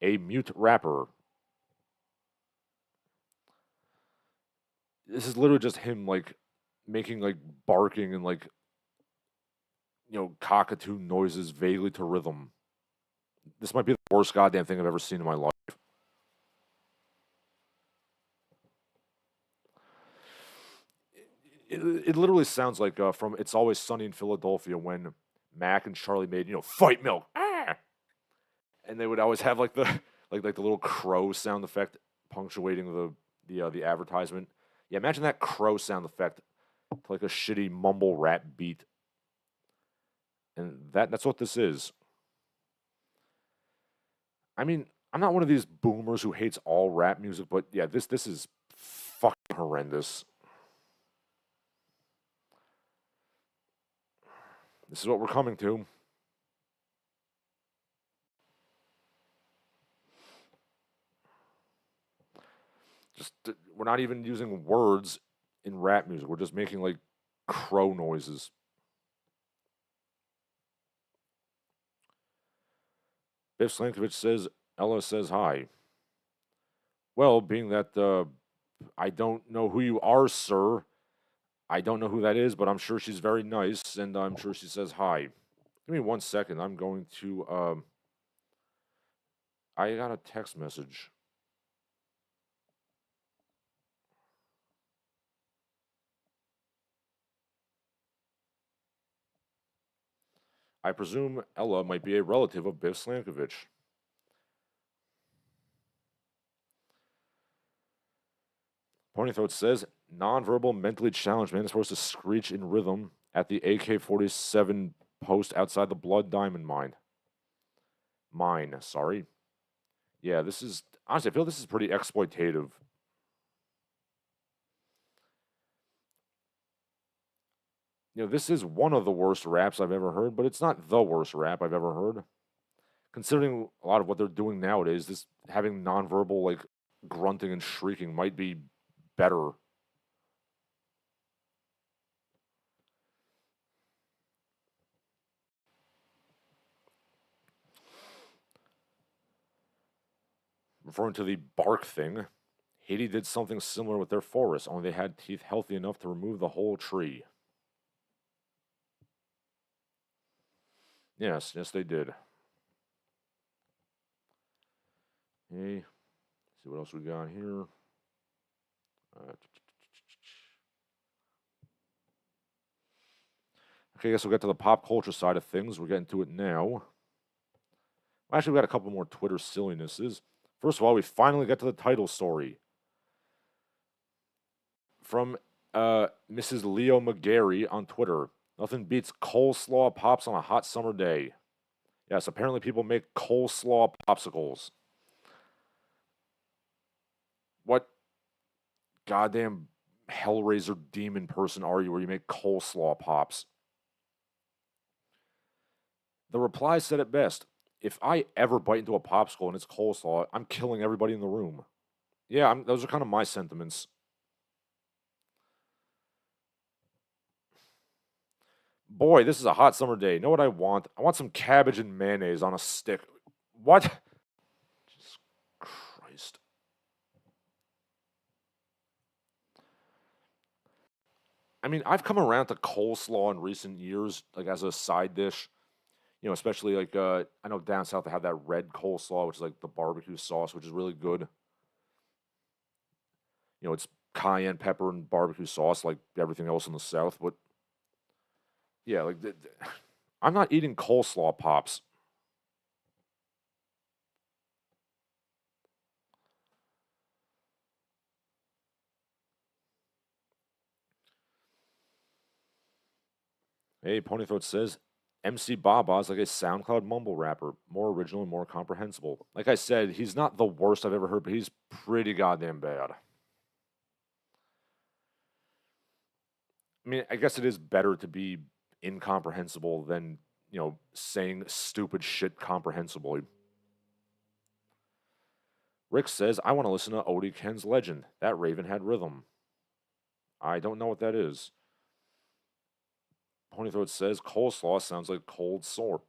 a mute rapper. This is literally just him like making like barking and like cockatoo noises vaguely to rhythm. This might be the worst goddamn thing I've ever seen in my life. It literally sounds like from It's Always Sunny in Philadelphia when Mac and Charlie made fight milk, and they would always have like the like the little crow sound effect punctuating the advertisement. Yeah, imagine that crow sound effect to like a shitty mumble rap beat, and that's what this is. I mean, I'm not one of these boomers who hates all rap music, but yeah, this is fucking horrendous. This is what we're coming to. Just we're not even using words in rap music. We're just making like crow noises. Biff Slankovich says Ella says hi. Well, being that I don't know who you are, sir. I don't know who that is, but I'm sure she's very nice, and I'm sure she says hi. Give me 1 second. I'm going to. I got a text message. I presume Ella might be a relative of Biff Slankovich. Ponythroat says, nonverbal mentally challenged man is supposed to screech in rhythm at the AK-47 post outside the Blood Diamond mine. Sorry. Yeah, this is, honestly, I feel this is pretty exploitative. This is one of the worst raps I've ever heard, but it's not the worst rap I've ever heard. Considering a lot of what they're doing nowadays, this having nonverbal, like, grunting and shrieking might be better. Referring to the bark thing, Haiti did something similar with their forests, only they had teeth healthy enough to remove the whole tree. Yes, they did. Okay, see what else we got here. Okay, I guess we'll get to the pop culture side of things. We're getting to it now. Actually, we got a couple more Twitter sillinesses. First of all, we finally get to the title story. From Mrs. Leo McGarry on Twitter. Nothing beats coleslaw pops on a hot summer day. Yes, apparently people make coleslaw popsicles. What goddamn Hellraiser demon person are you where you make coleslaw pops? The reply said it best. If I ever bite into a popsicle and it's coleslaw, I'm killing everybody in the room. Yeah, those are kind of my sentiments. Boy, this is a hot summer day. You know what I want? I want some cabbage and mayonnaise on a stick. What? Jesus Christ. I mean, I've come around to coleslaw in recent years, like as a side dish. Especially like I know down south they have that red coleslaw, which is like the barbecue sauce, which is really good. It's cayenne pepper and barbecue sauce, like everything else in the south. But yeah, like I'm not eating coleslaw pops. Hey, Ponythroat says MC Baba's like a SoundCloud mumble rapper, more original and more comprehensible. Like I said, he's not the worst I've ever heard, but he's pretty goddamn bad. I mean, I guess it is better to be incomprehensible than, saying stupid shit comprehensibly. Rick says, I want to listen to Odie Ken's Legend. That Raven had rhythm. I don't know what that is. Ponythroat says, coleslaw sounds like cold sore.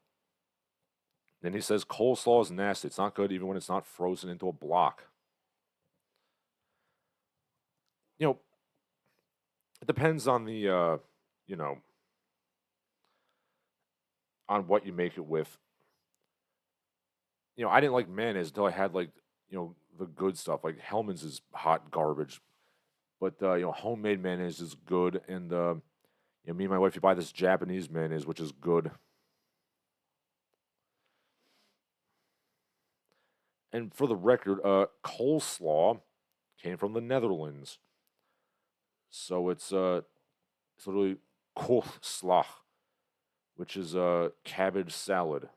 Then he says, coleslaw is nasty. It's not good even when it's not frozen into a block. It depends on the, on what you make it with. I didn't like mayonnaise until I had, like, the good stuff. Like, Hellman's is hot garbage. But, homemade mayonnaise is good. And, me and my wife, we buy this Japanese mayonnaise, which is good. And for the record, coleslaw came from the Netherlands. So it's literally Coleslaw, which is a cabbage salad.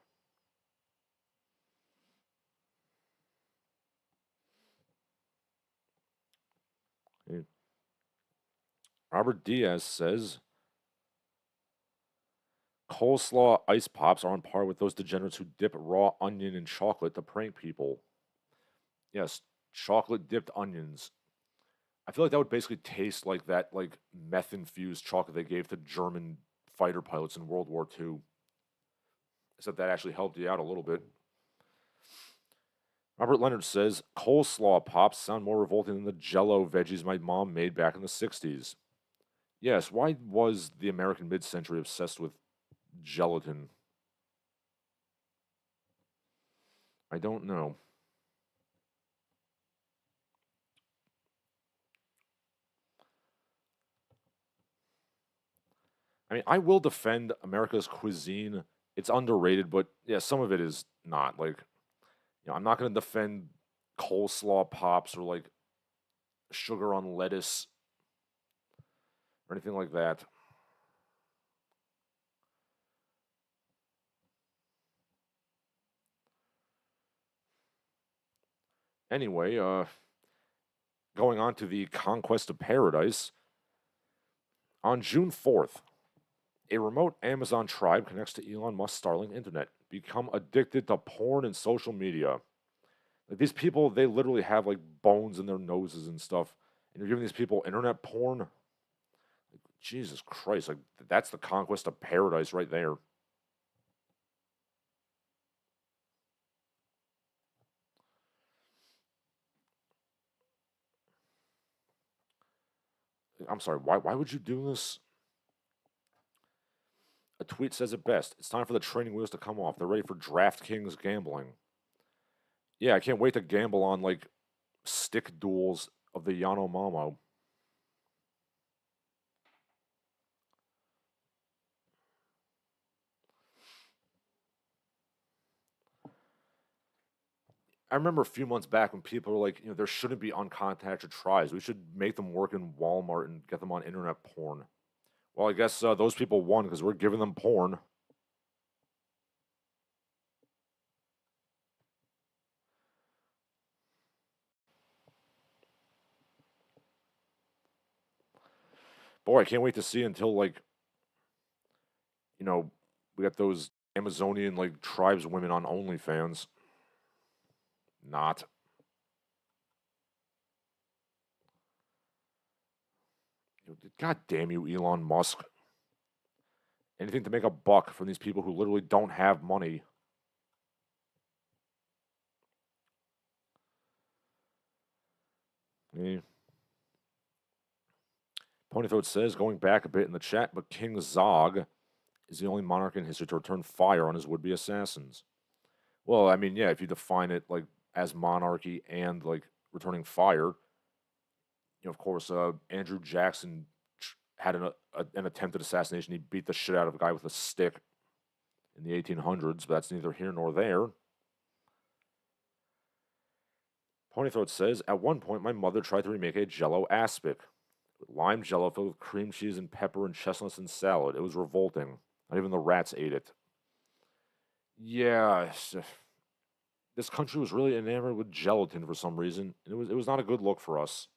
And Robert Diaz says, coleslaw ice pops are on par with those degenerates who dip raw onion in chocolate to prank people. Yes, chocolate dipped onions. I feel like that would basically taste like that, like, meth infused chocolate they gave to German fighter pilots in World War II. Except that actually helped you out a little bit. Robert Leonard says, coleslaw pops sound more revolting than the jello veggies my mom made back in the 60s. Yes, why was the American mid century obsessed with gelatin? I don't know. I mean, I will defend America's cuisine it's underrated, but yeah, some of it is not. Like, I'm not gonna defend coleslaw pops or like sugar on lettuce or anything like that. Anyway, going on to the Conquest of Paradise. On June 4th, a remote Amazon tribe connects to Elon Musk's Starlink internet, become addicted to porn and social media. Like these people, they literally have like bones in their noses and stuff, and you're giving these people internet porn. Like, Jesus Christ! Like that's the conquest of paradise right there. I'm sorry. Why would you do this? A tweet says it best. It's time for the training wheels to come off. They're ready for DraftKings gambling. Yeah, I can't wait to gamble on like stick duels of the Yanomamo. I remember a few months back when people were like, there shouldn't be uncontacted tries. We should make them work in Walmart and get them on internet porn. Well, I guess those people won because we're giving them porn. Boy, I can't wait to see until like, you know, we got those Amazonian like tribes women on OnlyFans. Not. God damn you, Elon Musk. Anything to make a buck from these people who literally don't have money. Eh. Ponythroat says, going back a bit in the chat, but King Zog is the only monarch in history to return fire on his would-be assassins. Well, I mean, yeah, if you define it like as monarchy and like returning fire, of course, Andrew Jackson had an attempted assassination. He beat the shit out of a guy with a stick in the 1800s, but that's neither here nor there. Ponythroat says, at one point, my mother tried to remake a Jello aspic. Lime Jello filled with cream cheese and pepper and chestnuts and salad. It was revolting. Not even the rats ate it. Yeah, this country was really enamored with gelatin for some reason. And it was not a good look for us.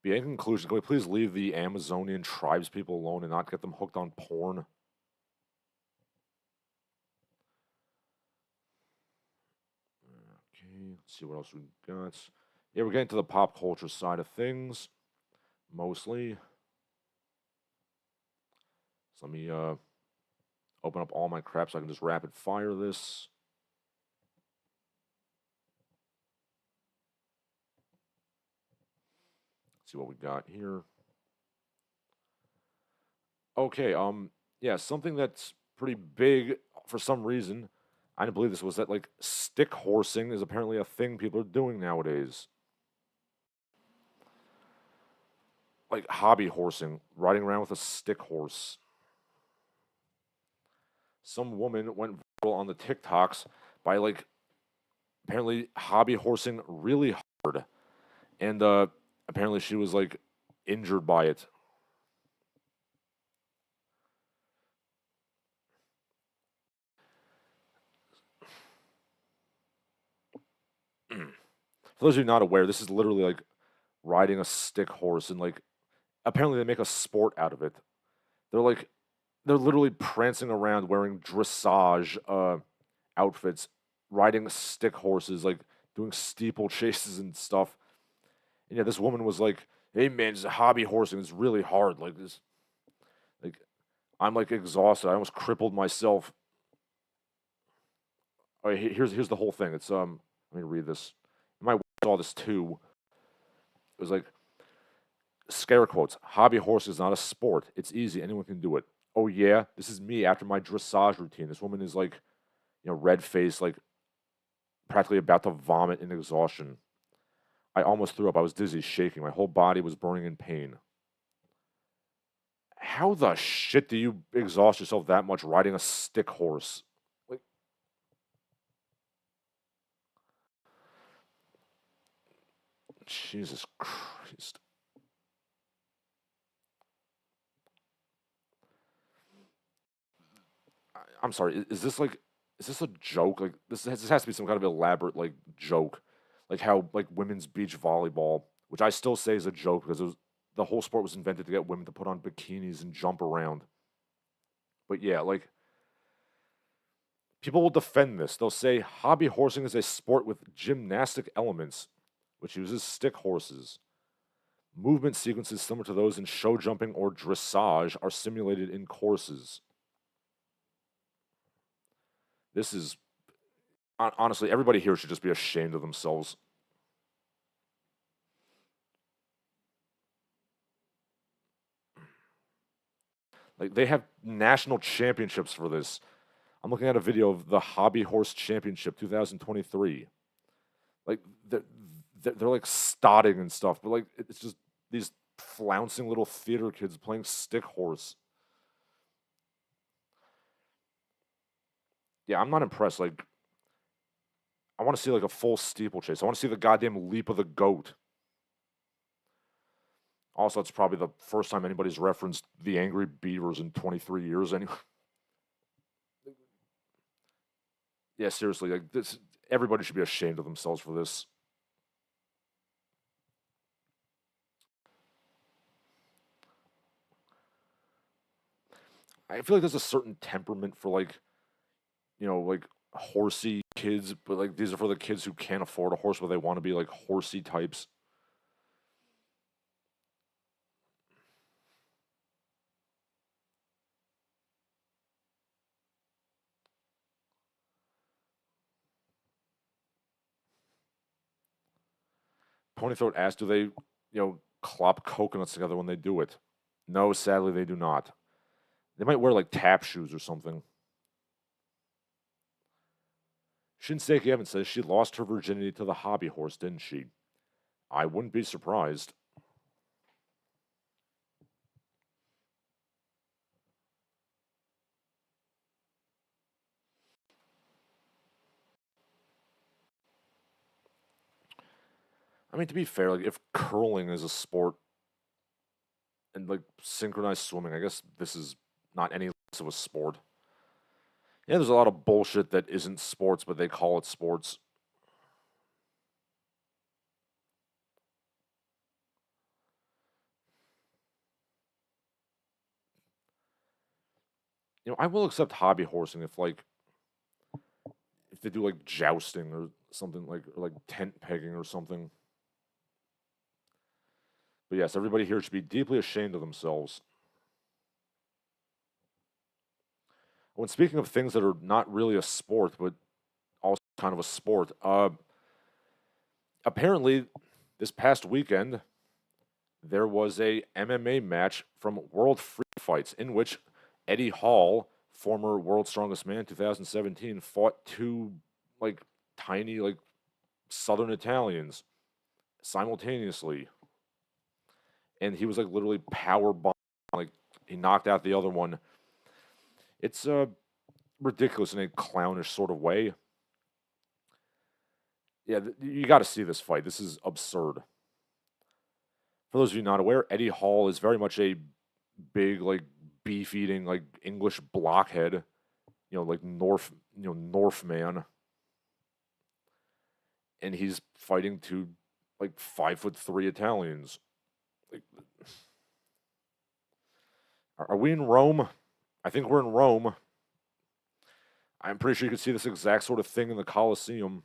But in conclusion, can we please leave the Amazonian tribes people alone and not get them hooked on porn? Okay, let's see what else we got. Yeah, we're getting to the pop culture side of things, mostly. So let me open up all my crap so I can just rapid fire this. See what we got here. Okay, yeah, something that's pretty big for some reason. I didn't believe this was that like stick horsing is apparently a thing people are doing nowadays. Like hobby horsing, riding around with a stick horse. Some woman went viral on the TikToks by like apparently hobby horsing really hard, and apparently she was like injured by it. For those of you not aware, this is literally like riding a stick horse, and like apparently they make a sport out of it. They're like they're literally prancing around wearing dressage outfits, riding stick horses, like doing steeple chases and stuff. And yeah, this woman was like, "Hey man, it's a hobby horsing. It's really hard. Like this, like I'm like exhausted. I almost crippled myself." All right, here's the whole thing. It's let me read this. My wife saw this too. It was like scare quotes. Hobby horse is not a sport. It's easy. Anyone can do it. Oh yeah, this is me after my dressage routine. This woman is like, red faced, like practically about to vomit in exhaustion. I almost threw up. I was dizzy, shaking. My whole body was burning in pain. How the shit do you exhaust yourself that much riding a stick horse? Like, Jesus Christ. I'm sorry. Is this a joke? Like, this has to be some kind of elaborate like joke, like how like women's beach volleyball, which I still say is a joke because the whole sport was invented to get women to put on bikinis and jump around. But yeah, like people will defend this. They'll say hobby horsing is a sport with gymnastic elements, which uses stick horses. Movement sequences similar to those in show jumping or dressage are simulated in courses. This is honestly, everybody here should just be ashamed of themselves. Like they have national championships for this. I'm looking at a video of the Hobby Horse Championship 2023. Like they're like stotting and stuff, but like it's just these flouncing little theater kids playing stick horse. Yeah, I'm not impressed. Like I want to see like a full steeplechase. I want to see the goddamn leap of the goat. Also, it's probably the first time anybody's referenced the Angry Beavers in 23 years. Anyway, yeah, seriously, like this, everybody should be ashamed of themselves for this. I feel like there's a certain temperament for like, like horsey kids, but like these are for the kids who can't afford a horse, but they want to be like horsey types. Ponythroat asks, do they, clop coconuts together when they do it? No, sadly, they do not. They might wear like tap shoes or something. Shinseki Evans says she lost her virginity to the hobby horse, didn't she? I wouldn't be surprised. I mean, to be fair, like if curling is a sport and like synchronized swimming, I guess this is not any less of a sport. Yeah, there's a lot of bullshit that isn't sports, but they call it sports. I will accept hobby horsing if they do like jousting or something or like tent pegging or something. But yes, everybody here should be deeply ashamed of themselves. When speaking of things that are not really a sport, but also kind of a sport, apparently this past weekend there was a MMA match from World Free Fights in which Eddie Hall, former World's Strongest Man 2017, fought two like tiny like Southern Italians simultaneously, and he was like literally power bomb, like he knocked out the other one. It's ridiculous in a clownish sort of way. Yeah, you got to see this fight. This is absurd. For those of you not aware, Eddie Hall is very much a big, like beef eating, like English blockhead. Like Northman, and he's fighting two like 5'3" Italians. Like, are we in Rome? I think we're in Rome. I'm pretty sure you could see this exact sort of thing in the Colosseum.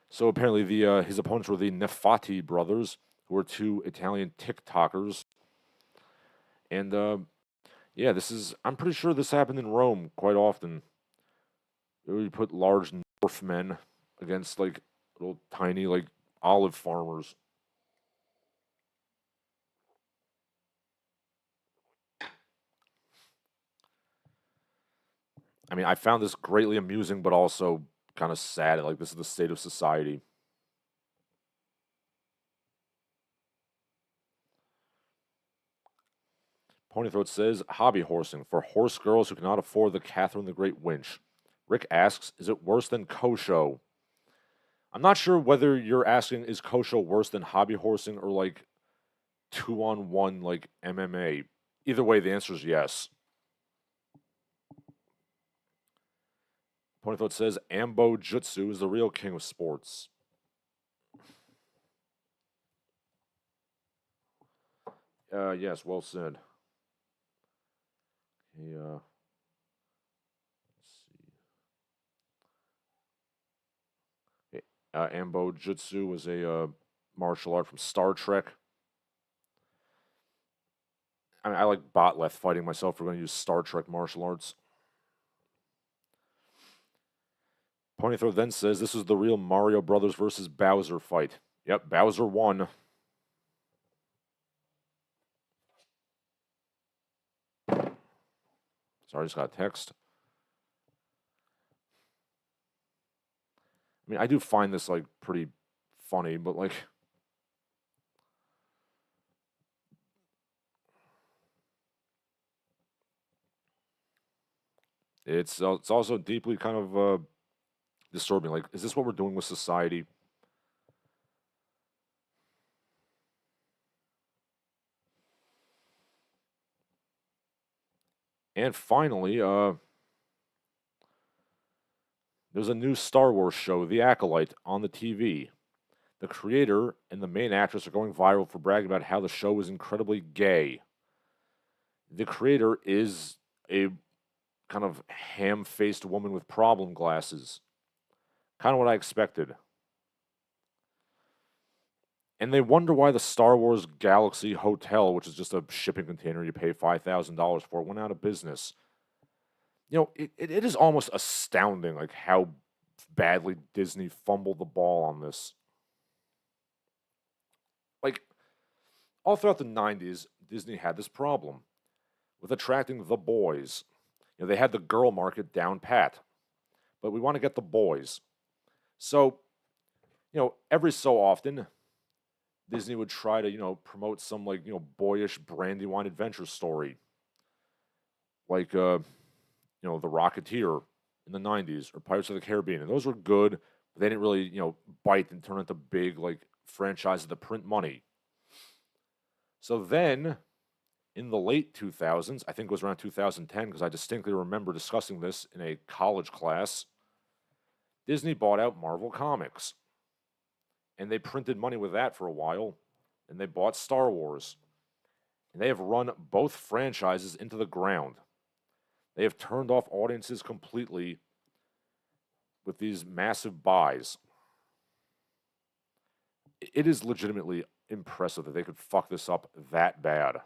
So apparently, the his opponents were the Nefati brothers, who are two Italian TikTokers, and yeah, this is. I'm pretty sure this happened in Rome quite often. We put large Northmen against like little tiny like olive farmers. I mean, I found this greatly amusing, but also kind of sad. Like, this is the state of society. Ponythroat says, hobby horsing for horse girls who cannot afford the Catherine the Great winch. Rick asks, is it worse than Kosho? I'm not sure whether you're asking, is Kosho worse than hobby horsing or like 2-on-1 like MMA? Either way, the answer is yes. Ponythroat says, Ambo Jutsu is the real king of sports. Yes, well said. Okay, let's see. Okay, Ambo Jutsu was a martial art from Star Trek. I mean, I like Botleth fighting myself. We're going to use Star Trek martial arts. Ponythroat then says this is the real Mario Brothers versus Bowser fight. Yep, Bowser won. Sorry, I just got a text. I mean, I do find this like pretty funny, but like it's also deeply kind of disturbing. Like, is this what we're doing with society? And finally, there's a new Star Wars show, The Acolyte, on the TV. The creator and the main actress are going viral for bragging about how the show is incredibly gay. The creator is a kind of ham-faced woman with problem glasses. Kind of what I expected. And they wonder why the Star Wars Galaxy Hotel, which is just a shipping container you pay $5,000 for, went out of business. You know, it is almost astounding, like, how badly Disney fumbled the ball on this. Like, all throughout the 90s, Disney had this problem with attracting the boys. You know, they had the girl market down pat, but we want to get the boys. So, you know, every so often, Disney would try to, you know, promote some, like, you know, boyish Brandywine adventure story. Like, you know, The Rocketeer in the 90s or Pirates of the Caribbean. And those were good, but they didn't really, you know, bite and turn into big, like, franchises that print money. So then, in the late 2000s, I think it was around 2010, because I distinctly remember discussing this in a college class, Disney bought out Marvel Comics. And they printed money with that for a while. And they bought Star Wars. And they have run both franchises into the ground. They have turned off audiences completely with these massive buys. It is legitimately impressive that they could fuck this up that bad.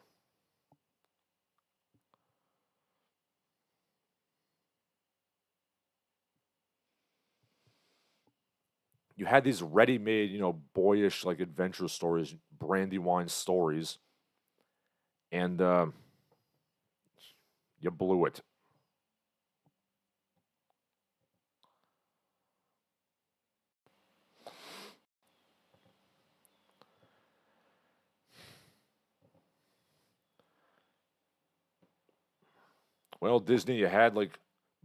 You had these ready-made, you know, boyish, like, adventure stories, Brandywine stories, and you blew it. Well, Disney, you had, like,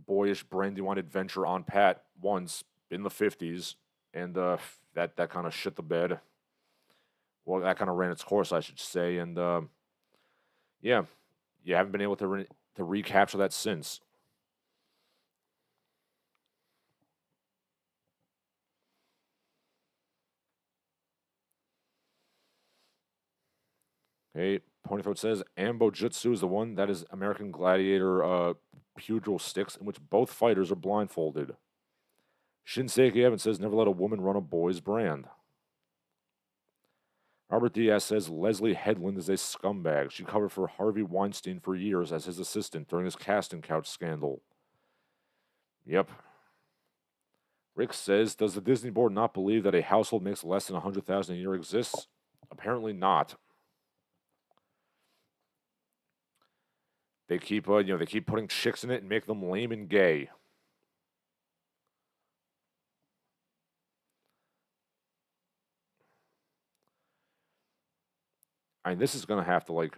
boyish Brandywine adventure on pat once in the 50s, and that kind of shit the bed. Well, that kind of ran its course, I should say, and yeah, you haven't been able to recapture that since. Okay, Ponythroat says Ambo Jutsu is the one that is American Gladiator pugil sticks in which both fighters are blindfolded. Shinseki Evans says never let a woman run a boy's brand. Robert Diaz says Leslie Headland is a scumbag. She covered for Harvey Weinstein for years as his assistant during his casting couch scandal. Yep. Rick says, does the Disney board not believe that a household makes less than $100,000 a year exists? Apparently not. They keep, they keep putting chicks in it and make them lame and gay. I mean, this is gonna have to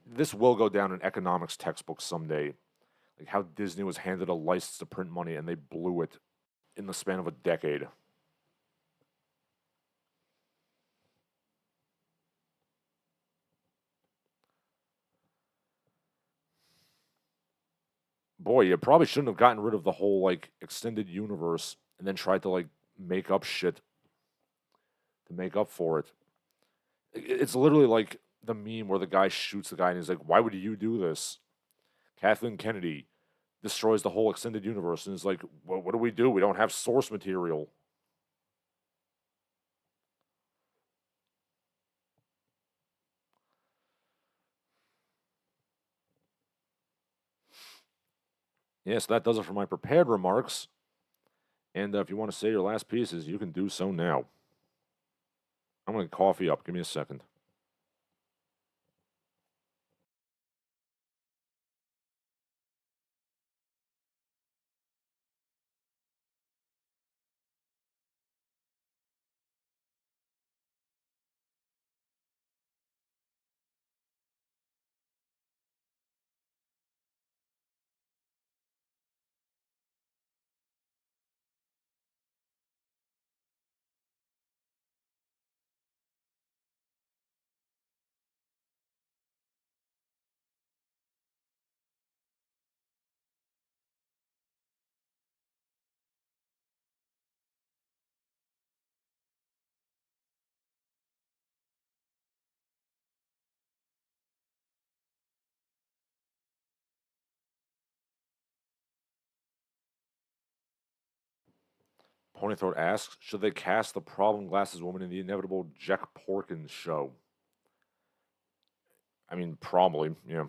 this will go down in economics textbooks someday. Like how Disney was handed a license to print money and they blew it in the span of a decade. Boy, you probably shouldn't have gotten rid of the whole extended universe and then tried to make up shit to make up for it. It's literally like the meme where the guy shoots the guy and he's like, "Why would you do this?" Kathleen Kennedy destroys the whole extended universe and is like, well, "What do? We don't have source material." Yeah, so that does it for my prepared remarks. And if you want to say your last pieces, you can do so now. I'm going to coffee up. Give me a second. Ponythroat asks, should they cast the problem glasses woman in the inevitable Jack Porkins show? I mean, probably, yeah.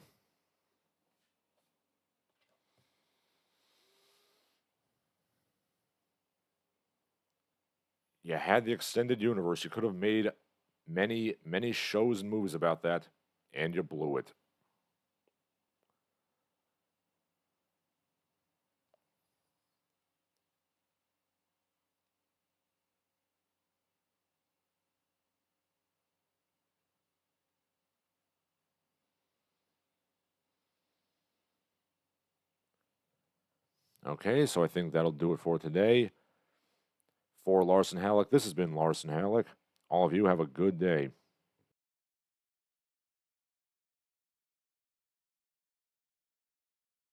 You had the extended universe. You could have made many, many shows and movies about that, and you blew it. Okay, so I think that'll do it for today. For Larsen Halleck, this has been Larsen Halleck. All of you have a good day.